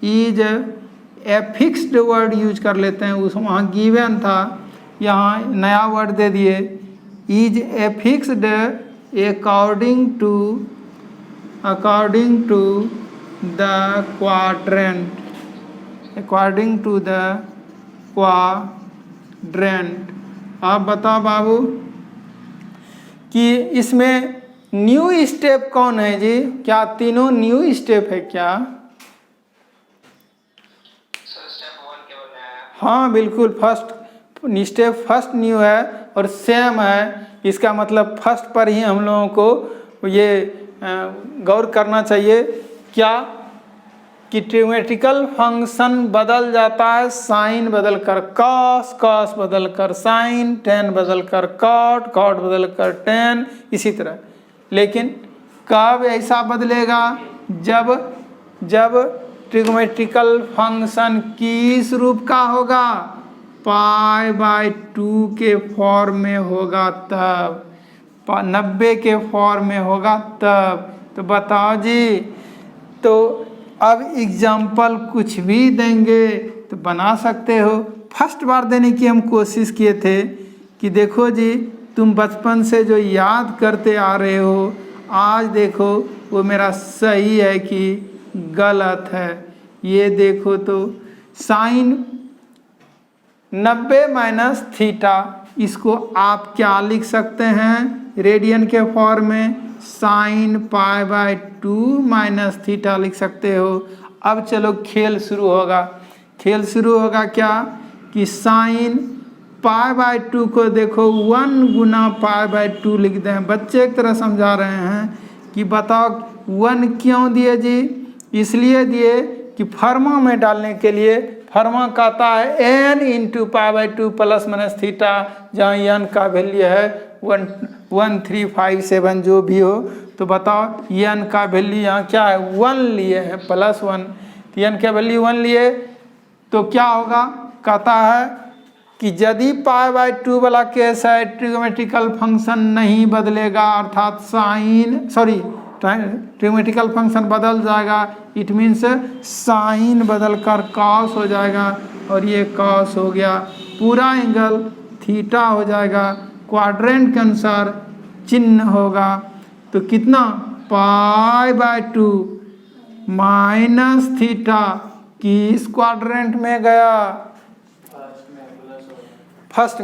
is a fixed word use कर लेते हैं, उस वहाँ गिवन था, यहाँ नया वर्ड दे दिए, is a fixed according to the quadrant, according to the quadrant। आप बताओ बाबू कि इसमें न्यू स्टेप कौन है जी, क्या तीनों न्यू स्टेप है क्या? हाँ बिल्कुल, फर्स्ट स्टेप फर्स्ट न्यू है और सेम है, इसका मतलब फर्स्ट पर ही हम लोगों को ये गौर करना चाहिए क्या कि ट्रिग्नोमेट्रिकल फंक्शन बदल जाता है, साइन बदल कर कॉस, कॉस बदल कर साइन, टेन बदल कर कॉट, कॉट बदल कर टेन, इसी तरह। लेकिन कब ऐसा बदलेगा, जब ट्रिग्नोमेट्रिकल फंक्शन किस रूप का होगा, π/2 के फॉर्म में होगा तब, 90 के फॉर्म में होगा तब। तो बताओ जी, तो अब एग्जाम्पल कुछ भी देंगे तो बना सकते हो। फर्स्ट बार देने की हम कोशिश किए थे कि देखो जी तुम बचपन से जो याद करते आ रहे हो, आज देखो वो मेरा सही है कि गलत है। ये देखो तो साइन 90 माइनस थीटा, इसको आप क्या लिख सकते हैं, रेडियन के फॉर्म में साइन π/2 माइनस थीटा लिख सकते हो। अब चलो खेल शुरू होगा, खेल शुरू होगा क्या कि साइन π/2 को देखो 1 गुना π/2 लिख दें। बच्चे एक तरह समझा रहे हैं कि बताओ 1 क्यों दिए जी, इसलिए दिए कि फर्मा में डालने के लिए, फर्मा कहता है n into π/2 plus minus theta, जहाँ n का वैल्यू है 1357 जो भी हो। तो बताओ n का वैल्यू यहाँ क्या है, 1 लिए है, +1, तो n का वैल्यू 1 लिए तो क्या होगा, कहता है कि यदि π/2 वाला केस है, ट्रिग्नोमेट्रिकल फंक्शन नहीं बदलेगा, अर्थात ट्रिग्नोमेट्रिकल फंक्शन बदल जाएगा, इट मीन्स साइन बदल कर कॉस हो जाएगा और ये कॉस हो गया, पूरा एंगल थीटा हो जाएगा, क्वाड्रेंट के अनुसार चिन्ह होगा। तो कितना, π/2 माइनस थीटा किस क्वाड्रेंट में गया, फर्स्ट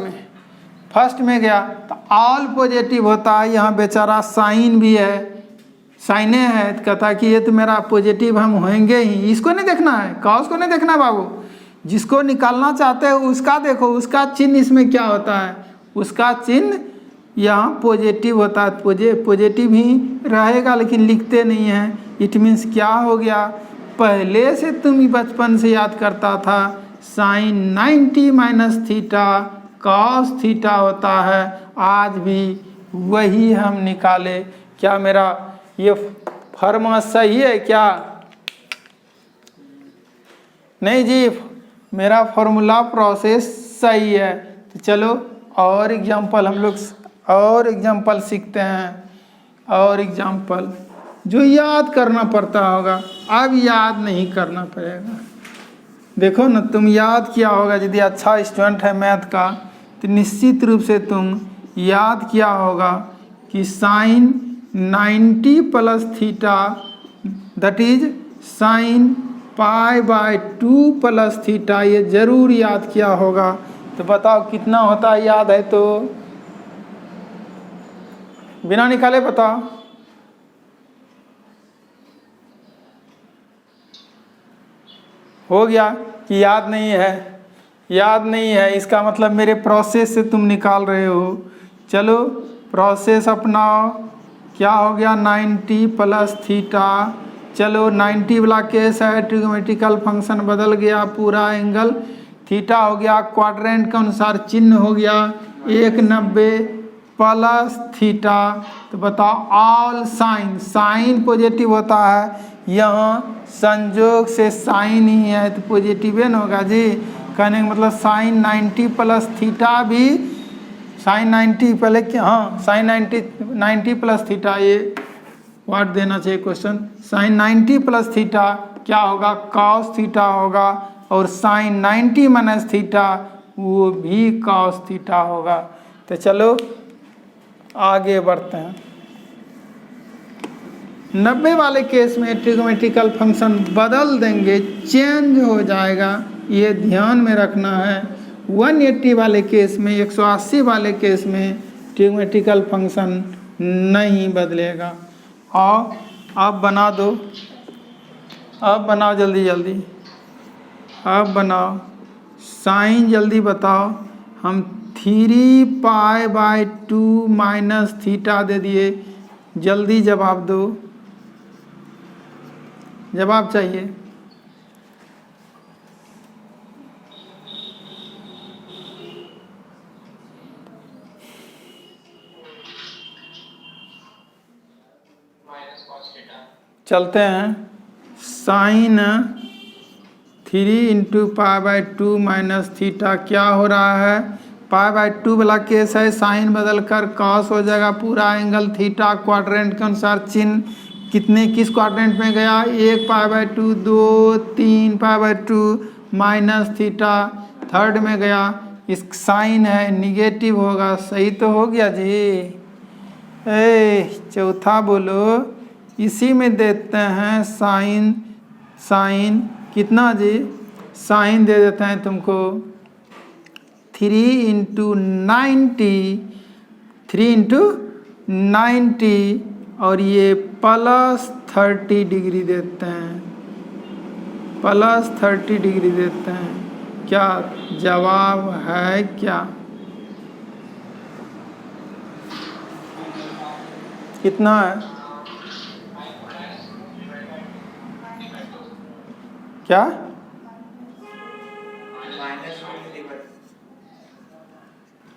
में गया। तो ऑल पॉजिटिव होता है, यहाँ बेचारा साइन भी है, साइने है, तो कहता है कि ये तो मेरा पॉजिटिव हम होंगे ही, इसको नहीं देखना है, कॉस को नहीं देखना है बाबू, जिसको निकालना चाहते हो उसका देखो, उसका चिन्ह इसमें क्या होता है, उसका चिन्ह यहाँ पॉजिटिव होता है, पॉजिटिव ही रहेगा, लेकिन लिखते नहीं हैं। इट मीन्स क्या हो गया, पहले से तुम बचपन से याद करता था sine 90 minus theta cos theta होता है, आज भी वही हम निकाले। क्या मेरा ये फॉर्मूला सही है क्या, नहीं जी, मेरा फॉर्मूला प्रोसेस सही है। तो चलो और एग्जांपल हम लोग और एग्जांपल सीखते हैं, और एग्जांपल जो याद करना पड़ता होगा, अब याद नहीं करना पड़ेगा। देखो ना, तुम याद किया होगा, यदि अच्छा स्टूडेंट है मैथ का तो निश्चित रूप से तुम याद किया होगा कि sine 90 plus theta that is sine π/2 plus theta, ये जरूर याद किया होगा। तो बताओ कितना होता है, याद है तो बिना निकाले बताओ। हो गया कि याद नहीं है? याद नहीं है, इसका मतलब मेरे प्रोसेस से तुम निकाल रहे हो। चलो प्रोसेस अपनाओ। क्या हो गया 90 प्लस थीटा। चलो 90 वाला केस है, ट्रिग्नोमेट्रिकल फंक्शन बदल गया, पूरा एंगल थीटा हो गया, क्वाड्रेंट के अनुसार चिन्ह हो गया 190 प्लस थीटा। तो बताओ ऑल साइन, साइन पॉजिटिव होता है, यहाँ संयोग से साइन ही है तो पॉजिटिव न होगा जी। कहने का मतलब साइन 90 प्लस थीटा भी, साइन 90 पहले क्या, हाँ साइन 90 प्लस थीटा, ये वर्ड देना चाहिए क्वेश्चन। साइन 90 प्लस थीटा क्या होगा, कॉस थीटा होगा, और साइन 90 माइनस थीटा वो भी कॉस थीटा होगा। तो चलो आगे बढ़ते हैं। 90 वाले केस में ट्रिग्नोमेट्रिकल फंक्शन बदल देंगे, चेंज हो जाएगा, ये ध्यान में रखना है। 180 वाले केस में, 180 वाले केस में ट्रिग्नोमेट्रिकल फंक्शन नहीं बदलेगा। और अब बना दो, अब बनाओ जल्दी जल्दी, अब बनाओ साइन, जल्दी बताओ। हम 3π/2 माइनस थीटा दे दिए, जल्दी जवाब दो, जवाब चाहिए। चलते हैं, साइन 3 × π/2 माइनस थीटा क्या हो रहा है, π/2 वाला केस है, साइन बदल कर कॉस हो जाएगा, पूरा एंगल थीटा, क्वाड्रेंट के अनुसार चिन्ह कितने किस क्वाड्रेंट में गया, 1 π/2, 2, 3 π/2 माइनस थीटा थर्ड में गया। इस साइन है निगेटिव होगा, सही तो हो गया जी। चौथा बोलो, इसी में देते हैं साइन, साइन कितना जी, साइन दे देते हैं तुमको 3 × 90, 3 × 90 और ये प्लस 30 डिग्री देते हैं, प्लस 30 डिग्री देते हैं। क्या जवाब है क्या? कितना है? क्या?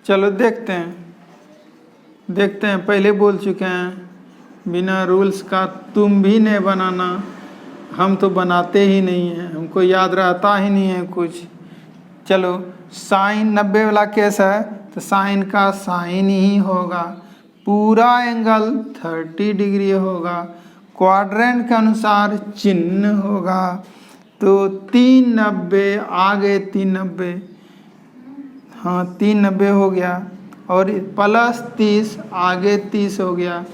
चलो देखते हैं, देखते हैं। पहले बोल चुके हैं बिना रूल्स का तुम भी नहीं बनाना, हम तो बनाते ही नहीं हैं, हमको याद रहता ही नहीं है कुछ। चलो साइन 90 वाला केस है तो साइन का साइन ही होगा, पूरा एंगल 30 डिग्री होगा, क्वाड्रेंट के अनुसार चिन्ह होगा। तो 390 आगे 390, हाँ 390 हो गया, और प्लस 30 आगे 30 हो गया।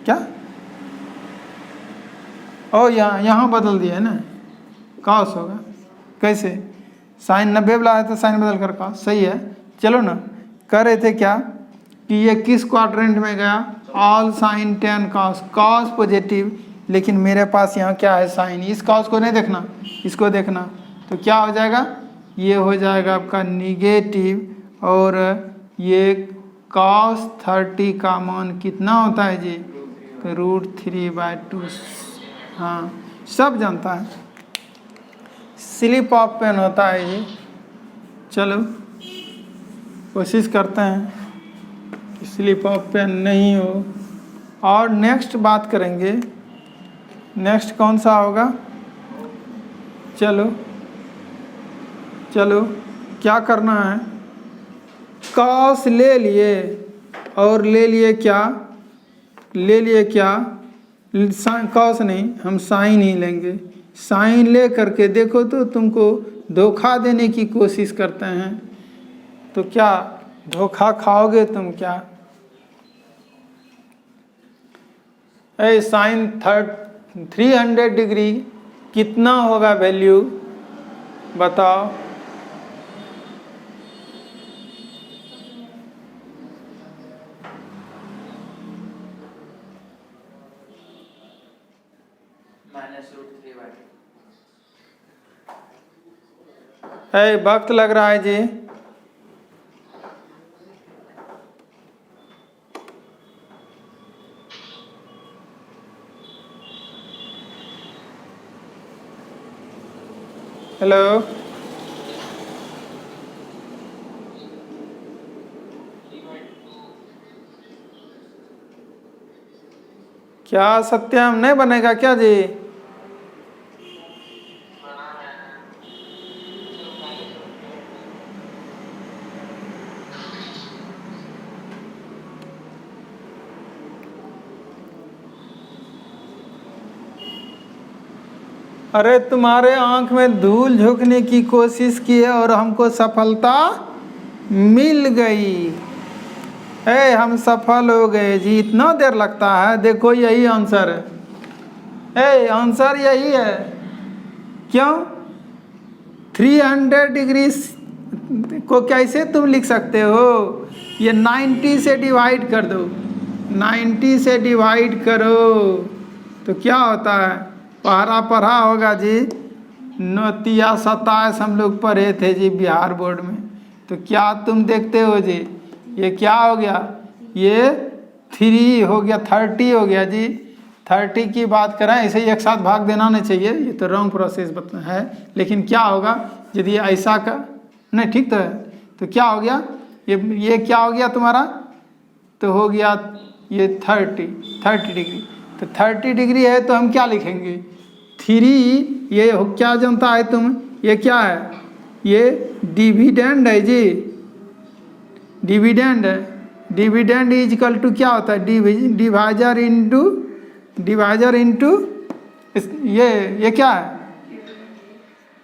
क्या? ओ यहाँ बदल दिया है ना, कॉस होगा। कैसे? साइन 90 वाला है तो साइन बदल कर कॉस, सही है। चलो ना, कर रहे थे क्या कि ये किस क्वाड्रेंट में गया, all sine 10 cos, cos positive, लेकिन मेरे पास यहाँ क्या है साइन, इस कॉस को नहीं देखना, इसको देखना। तो क्या हो जाएगा, ये हो जाएगा आपका निगेटिव, और ये कॉस 30 का मान कितना होता है जी, √3/2। हाँ सब जानता है, स्लिप ऑफ पेन होता है ये। चलो कोशिश करते हैं कि स्लिप ऑफ पेन नहीं हो। और नेक्स्ट बात करेंगे, नेक्स्ट कौन सा होगा, चलो चलो क्या करना है, कॉस ले लिए और ले लिए क्या, ले लिए क्या कॉस नहीं, हम साइन ही लेंगे। साइन ले करके देखो तो तुमको धोखा देने की कोशिश करते हैं, तो क्या धोखा खाओगे तुम क्या? साइन 300 डिग्री कितना होगा वैल्यू बताओ? वक्त लग रहा है जी। हेलो, क्या सत्यम नहीं बनेगा क्या जी? अरे तुम्हारे आंख में धूल झोंकने की कोशिश की है और हमको सफलता मिल गई। हम सफल हो गए जी। इतना देर लगता है? देखो यही आंसर है। आंसर यही है। क्यों? 300 डिग्री को कैसे तुम लिख सकते हो? ये 90 से डिवाइड कर दो, 90 से डिवाइड करो तो क्या होता है? पढ़ा होगा जी, 29 हम लोग पढ़े थे जी बिहार बोर्ड में। तो क्या तुम देखते हो जी? ये क्या हो गया? ये 3 हो गया, 30 हो गया जी। 30 की बात करें, ऐसे ही एक साथ भाग देना नहीं चाहिए, ये तो रॉन्ग प्रोसेस है। लेकिन क्या होगा यदि ऐसा का नहीं, ठीक तो है। तो क्या हो गया? ये क्या हो गया तुम्हारा? तो हो गया ये 30 डिग्री। तो 30 डिग्री है तो हम क्या लिखेंगे? 3। ये क्या जानता है तुम? ये क्या है? ये डिविडेंड है जी, डिविडेंड है। डिविडेंड इज इक्वल टू क्या होता है? डिवाइजर इनटू ये क्या है?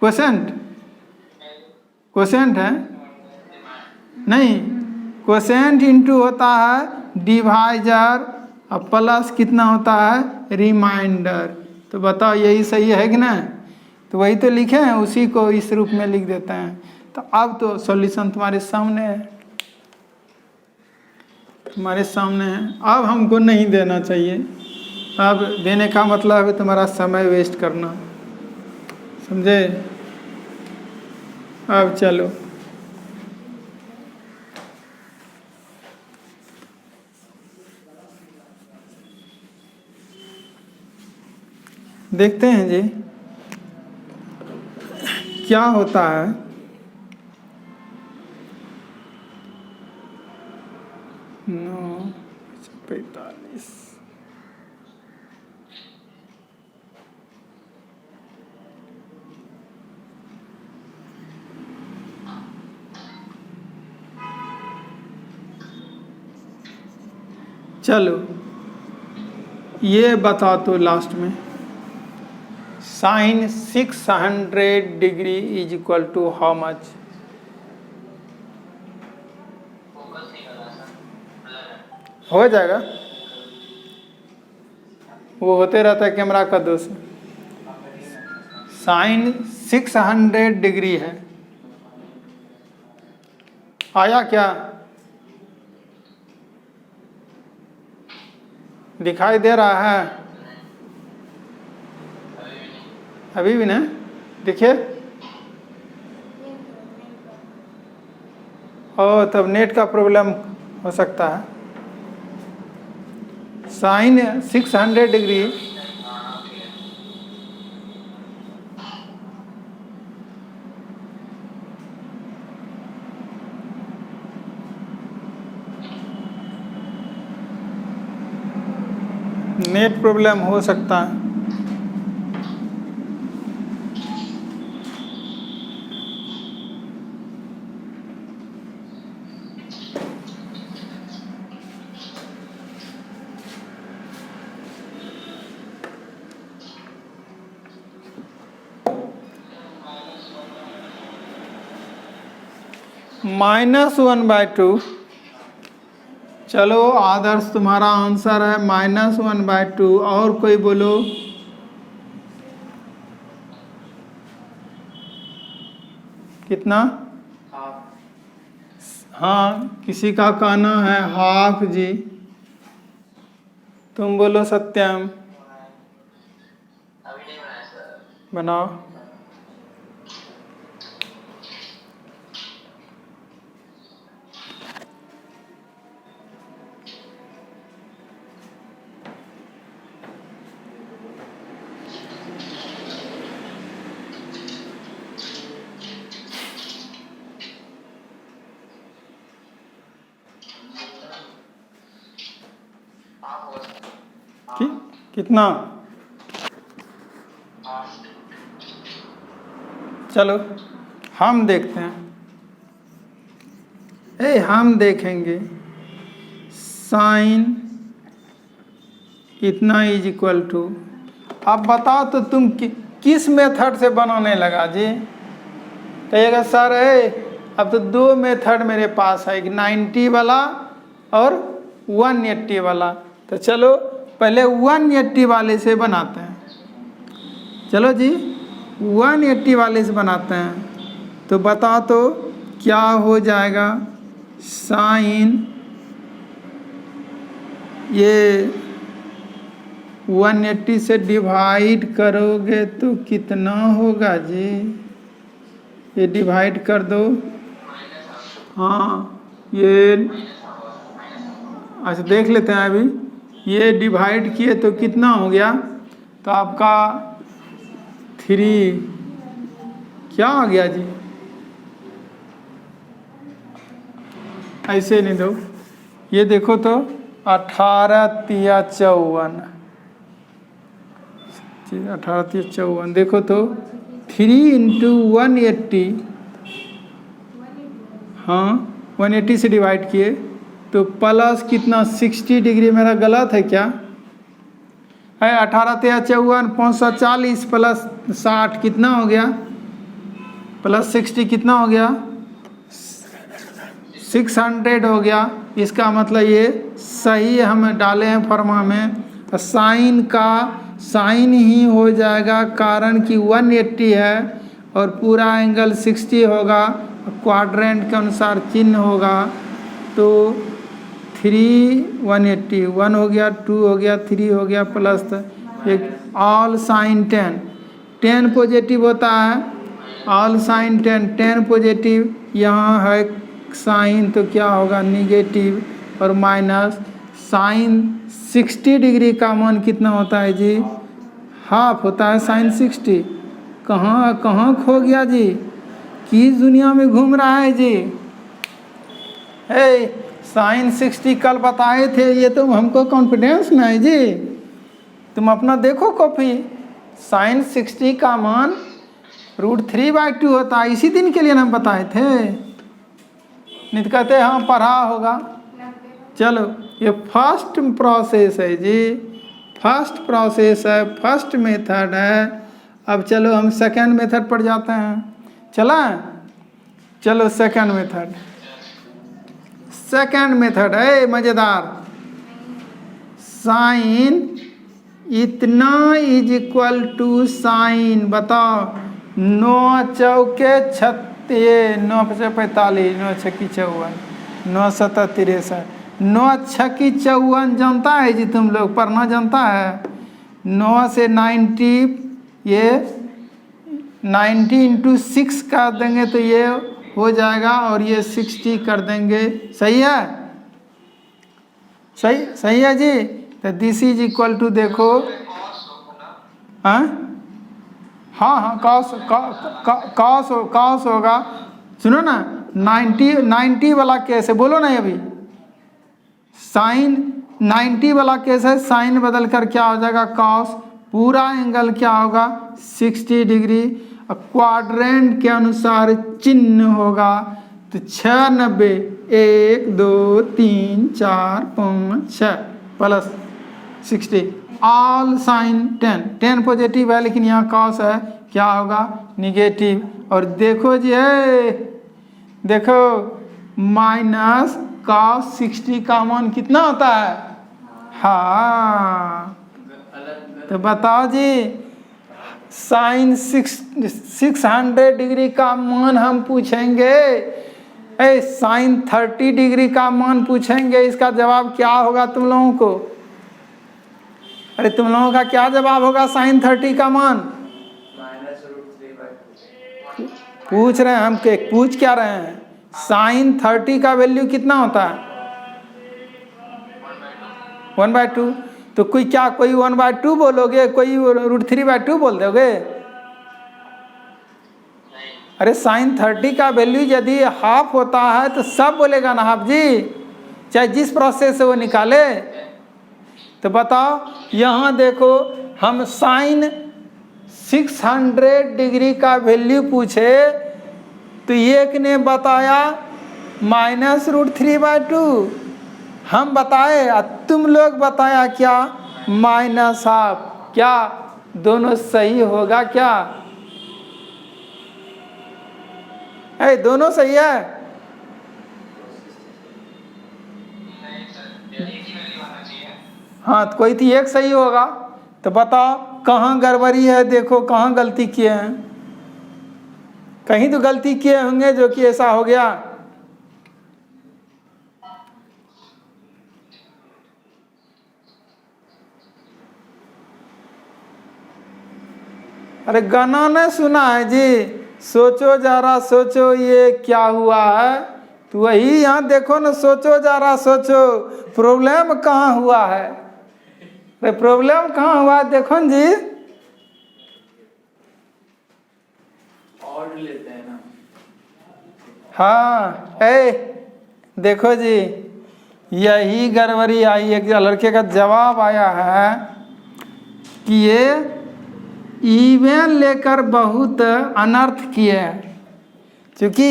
क्वोशेंट है नहीं, क्वोशेंट इनटू होता है डिवाइजर और प्लस कितना होता है? रिमाइंडर। तो बताओ यही सही है कि ना? तो वही तो लिखे हैं, उसी को इस रूप में लिख देते हैं। तो अब तो सॉल्यूशन तुम्हारे सामने है, तुम्हारे सामने है। अब हमको नहीं देना चाहिए। अब देने का मतलब है तुम्हारा समय वेस्ट करना, समझे? अब चलो देखते हैं जी क्या होता है। 9:45 चलो ये बता तो लास्ट में, sine 600 degree is equal to how much? हो जाएगा, वो होते रहता है कैमरा का दोष। साइन 600 डिग्री है, आया क्या? दिखाई दे रहा है? अभी भी नहीं देखिए। ओ तब नेट का प्रॉब्लम हो सकता है। साइन 600 डिग्री नेट प्रॉब्लम हो सकता है। -1/2। चलो आदर्श तुम्हारा आंसर है -1/2। और कोई बोलो। कितना? हाँ, किसी का कहना है हाफ जी। तुम बोलो सत्यम। बनाओ। कितना? चलो हम देखते हैं। हम देखेंगे साइन इतना इज इक्वल टू। अब बताओ तो तुम किस मेथड से बनाने लगा जी? कहिएगा सर अब तो 2 मेथड मेरे पास है, एक 90 वाला और 180 वाला। तो चलो पहले 180 वाले से बनाते हैं। चलो जी 180 वाले से बनाते हैं। तो बताओ तो क्या हो जाएगा? साइन ये 180 से डिवाइड करोगे तो कितना होगा जी? ये डिवाइड कर दो। हाँ ये अच्छा देख लेते हैं अभी। ये डिवाइड किए तो कितना हो गया? तो आपका 3 क्या आ गया जी? ऐसे नहीं दो, ये देखो तो 18 तिया 54, 18 तिया 54। देखो तो 3 × 180, हाँ 180 से डिवाइड किए तो प्लस कितना 60 डिग्री। मेरा गलत है क्या? है 18 तिया 54, 540 प्लस 60 कितना हो गया? प्लस 60 कितना हो गया? 600 हो गया। इसका मतलब ये सही हम डाले हैं फॉर्मा में। साइन का साइन ही हो जाएगा, कारण कि 180 है और पूरा एंगल 60 होगा, क्वाड्रेंट के अनुसार चिन्ह होगा। तो 3 180 1 हो गया, 2 हो गया, 3 हो गया, प्लस एक ऑल साइन 10 पॉजिटिव होता है। All sine 10 positive. यहाँ है साइन तो क्या होगा? निगेटिव। और माइनस साइन 60 डिग्री का मान कितना होता है जी? हाफ होता है साइन 60। कहाँ खो गया जी? किस दुनिया में घूम रहा है जी? साइन 60 कल बताए थे, ये तो हमको कॉन्फिडेंस नहीं जी। तुम अपना देखो कॉपी। साइन 60 का मान √3/2 होता है। इसी दिन के लिए हम बताए थे, नहीं तो कहते हाँ पढ़ा होगा। चलो ये फर्स्ट प्रोसेस है जी, फर्स्ट प्रोसेस है, फर्स्ट मेथड है। अब चलो हम सेकंड मेथड पर जाते हैं। चला? चलो सेकंड मेथड। सेकंड मेथड है मज़ेदार। साइन इतना इज इक्वल टू साइन, बताओ 9 चौके 36, 9 × 45, 9 × 6 = 54, 9 × 7 = 63, 9 × 6 = 54 जानता है जी? तुम लोग पढ़ना जानता है? 9 से 90, ये 90 × 6 कर देंगे तो ये हो जाएगा, और ये 60 कर देंगे। सही है? सही है जी। तो दिस इज इक्वल टू देखो, हाँ कॉस होगा। सुनो ना 90 वाला केस है, बोलो ना अभी। साइन 90 वाला केस है, साइन बदल कर क्या हो जाएगा? कॉस। पूरा एंगल क्या होगा? 60 डिग्री। क्वाड्रेंट के अनुसार चिन्ह होगा। तो 96, 1 2 3 4 5 6 प्लस 60। ऑल साइन 10 पॉजिटिव है, लेकिन यहाँ कॉस है, क्या होगा? निगेटिव। और देखो जी देखो माइनस cos 60 का मान कितना होता है? हाँ, तो बताओ जी साइन 600 डिग्री का मान हम पूछेंगे, साइन 30 डिग्री का मान पूछेंगे, इसका जवाब क्या होगा तुम लोगों को? अरे तुम लोगों का क्या जवाब होगा साइन 30 का मान? पूछ रहे हैं हम, के पूछ क्या रहे हैं? साइन 30 का वैल्यू कितना होता है? 1/2। तो कोई 1/2 बोलोगे, कोई √3/2 बोल दोगे? अरे साइन 30 का वैल्यू यदि हाफ होता है तो सब बोलेगा ना हाफ जी, चाहे जिस प्रोसेस से वो निकाले। तो बताओ यहाँ देखो हम साइन 600 डिग्री का वैल्यू पूछे तो एक ने बताया -√3/2, हम बताए और तुम लोग बताया क्या? -हाफ। क्या दोनों सही होगा क्या? दोनों सही है? हाँ, तो कोई तो एक सही होगा। तो बताओ कहाँ गड़बड़ी है, देखो कहाँ गलती किए हैं। कहीं तो गलती किए होंगे जो कि ऐसा हो गया। अरे गाना नहीं सुना है जी? सोचो जरा सोचो ये क्या हुआ है, तो वही यहाँ देखो ना, सोचो जरा सोचो प्रॉब्लम कहाँ हुआ है। अरे प्रॉब्लम कहाँ हुआ है देखो न जी। और लेते हैं ना। हाँ देखो जी यही गड़बड़ी आई। एक लड़के का जवाब आया है कि ये इवन लेकर बहुत अनर्थ किए हैं, क्योंकि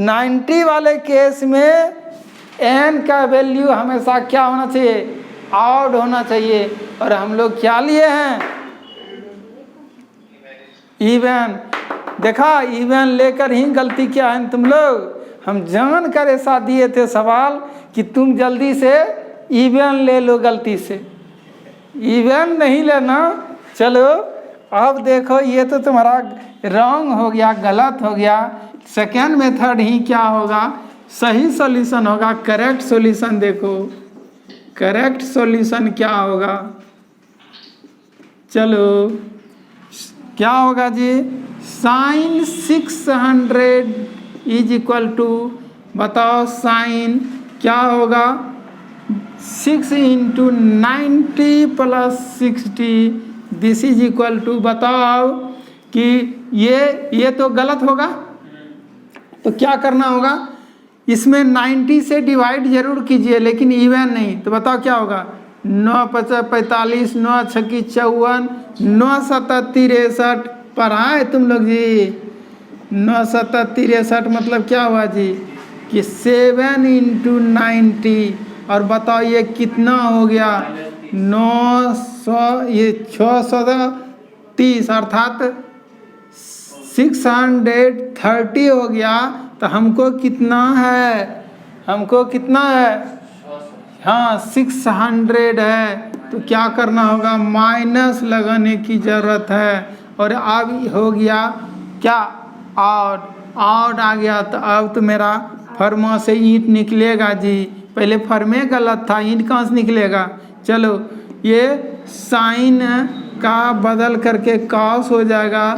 90 वाले केस में n का वैल्यू हमेशा क्या होना चाहिए? ऑड होना चाहिए। और हम लोग क्या लिए हैं? इवन। देखा इवन लेकर ही गलती किया है तुम लोग। हम जान कर ऐसा दिए थे सवाल कि तुम जल्दी से इवन ले लो, गलती से इवन नहीं लेना। चलो अब देखो ये तो तुम्हारा रॉन्ग हो गया, गलत हो गया। सेकेंड मेथड ही क्या होगा? सही सॉल्यूशन होगा, करेक्ट सॉल्यूशन। देखो करेक्ट सॉल्यूशन क्या होगा? चलो क्या होगा जी? साइन 600 इज इक्वल टू, बताओ साइन क्या होगा? 6 × 90 + 60 दिस इज इक्वल टू, बताओ कि ये तो गलत होगा। तो क्या करना होगा? इसमें 90 से डिवाइड जरूर कीजिए लेकिन इवन नहीं। तो बताओ क्या होगा? 9 × 5 = 45, 9 × 6 = 54, 9 × 7 = 63। पढ़ाए तुम लोग जी? 9 × 7 = 63 मतलब क्या हुआ जी कि 7 × 90। और बताओ ये कितना हो गया? 900, ये 630 अर्थात 630 हो गया। तो हमको कितना है? हमको कितना है? हाँ 600 है। तो क्या करना होगा? माइनस लगाने की ज़रूरत है। और अब हो गया क्या? ऑड आ गया। तो अब तो मेरा फर्मा से ईंट निकलेगा जी। पहले फर्मे गलत था, ईंट कहाँ से निकलेगा? चलो ये साइन का बदल करके कॉस हो जाएगा।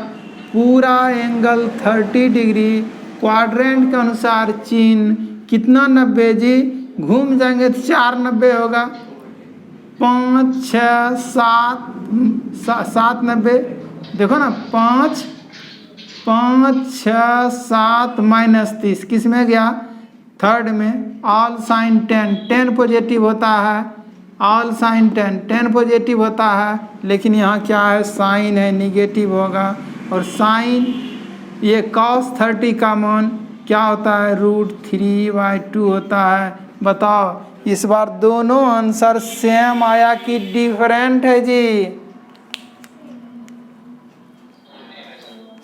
पूरा एंगल 30 डिग्री, क्वाड्रेंट के अनुसार चिन्ह कितना 90 जी? घूम जाएंगे तो 4 90 होगा। 5 6 7 90। देखो ना 5 6 7 -30 किस में गया? थर्ड में। ऑल साइन 10 पॉजिटिव होता है। ऑल साइन 10 पॉजिटिव होता है। लेकिन यहाँ क्या है? साइन है, निगेटिव होगा। और साइन ये cos 30 का मान क्या होता है? √3/2 होता है। बताओ इस बार दोनों आंसर सेम आया कि डिफरेंट है जी?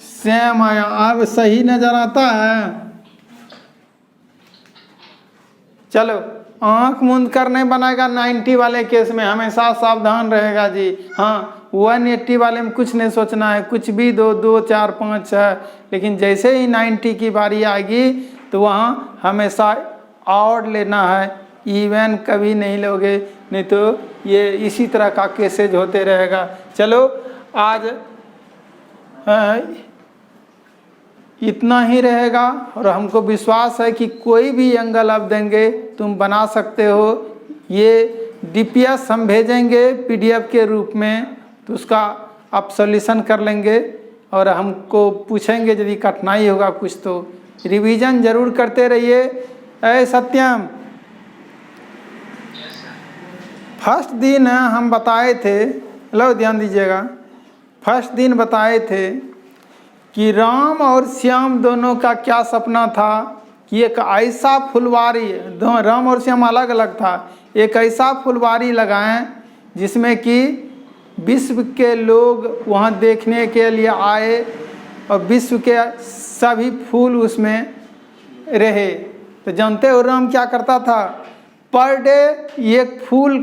सेम आया। अब सही नजर आता है? चलो, आंख मूंद कर नहीं बनाएगा 90 वाले केस में, हमेशा सावधान रहेगा जी। हाँ, 180 वाले में कुछ नहीं सोचना है, कुछ भी 2 2 4 5 6, लेकिन जैसे ही 90 की बारी आएगी तो वहाँ हमेशा ऑड लेना है, इवन कभी नहीं लोगे, नहीं तो ये इसी तरह का केसेज होते रहेगा। चलो आज इतना ही रहेगा, और हमको विश्वास है कि कोई भी एंगल आप देंगे तुम बना सकते हो। ये DPS हम भेजेंगे PDF के रूप में, तो उसका आप सॉल्यूशन कर लेंगे, और हमको पूछेंगे यदि कठिनाई होगा कुछ तो। रिवीजन जरूर करते रहिए। ऐ सत्यम, फर्स्ट दिन हम बताए थे, लो ध्यान दीजिएगा, फर्स्ट दिन बताए थे कि राम और श्याम दोनों का क्या सपना था कि एक ऐसा फुलवारी, राम और श्याम अलग अलग था, एक ऐसा फुलवारी लगाएं जिसमें कि विश्व के लोग वहाँ देखने के लिए आए और विश्व के सभी फूल उसमें रहे। तो जानते हो राम क्या करता था? पर डे एक फूल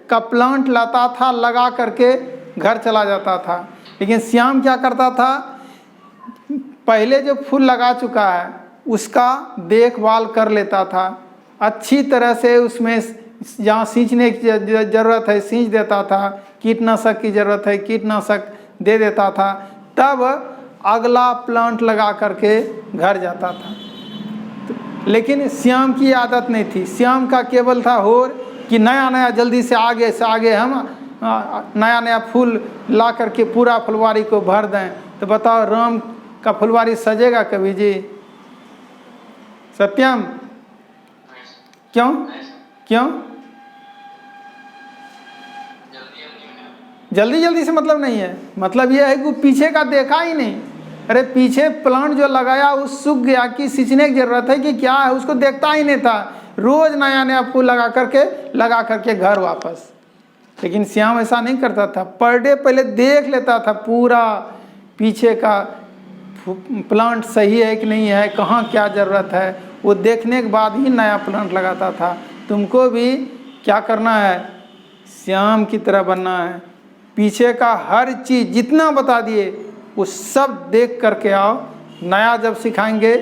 का प्लांट लाता था, लगा करके घर चला जाता था। लेकिन श्याम क्या करता था? पहले जो फूल लगा चुका है उसका देखभाल कर लेता था, अच्छी तरह से उसमें जहाँ सींचने की ज़रूरत है सींच देता था, कीटनाशक की ज़रूरत है कीटनाशक दे देता था, तब अगला प्लांट लगा करके घर जाता था। लेकिन श्याम की आदत नहीं थी, श्याम का केवल था होर कि नया नया जल्दी से आगे हम नया नया फूल ला करके पूरा फुलवारी को भर दें। तो बताओ राम का फुलवारी सजेगा कभी जी? सत्यम, क्यों क्यों? जल्दी जल्दी से मतलब नहीं है, मतलब यह है कि पीछे का देखा ही नहीं। अरे पीछे प्लांट जो लगाया वो सूख गया कि सींचने की जरूरत है कि क्या है, उसको देखता ही नहीं था, रोज नया नया फूल लगा करके घर वापस। लेकिन श्याम ऐसा नहीं करता था, पर डे पहले देख लेता था पूरा पीछे का प्लांट सही है कि नहीं है, कहाँ क्या ज़रूरत है, वो देखने के बाद ही नया प्लांट लगाता था। तुमको भी क्या करना है? श्याम की तरह बनना है। पीछे का हर चीज़ जितना बता दिए वो सब देख करके आओ। नया जब सिखाएंगे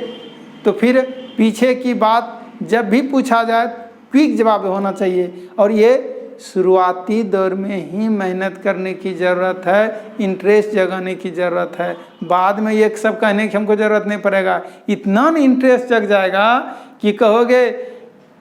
तो फिर पीछे की बात जब भी पूछा जाए क्विक जवाब होना चाहिए। और ये शुरुआती दौर में ही मेहनत करने की ज़रूरत है, इंटरेस्ट जगाने की ज़रूरत है। बाद में ये सब कहने की हमको ज़रूरत नहीं पड़ेगा, इतना इंटरेस्ट जग जाएगा कि कहोगे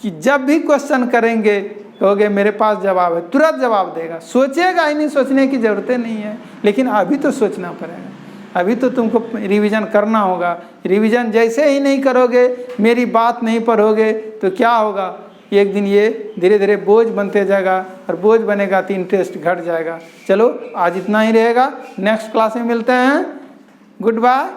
कि जब भी क्वेश्चन करेंगे कहोगे मेरे पास जवाब है, तुरंत जवाब देगा, सोचेगा ही नहीं, सोचने की ज़रूरत नहीं है। लेकिन अभी तो सोचना पड़ेगा, अभी तो तुमको रिवीजन करना होगा। रिवीजन जैसे ही नहीं करोगे, मेरी बात नहीं पढ़ोगे तो क्या होगा? एक दिन ये धीरे धीरे बोझ बनते जाएगा, और बोझ बनेगा तो इंटरेस्ट घट जाएगा। चलो आज इतना ही रहेगा, नेक्स्ट क्लास में मिलते हैं। Good bye.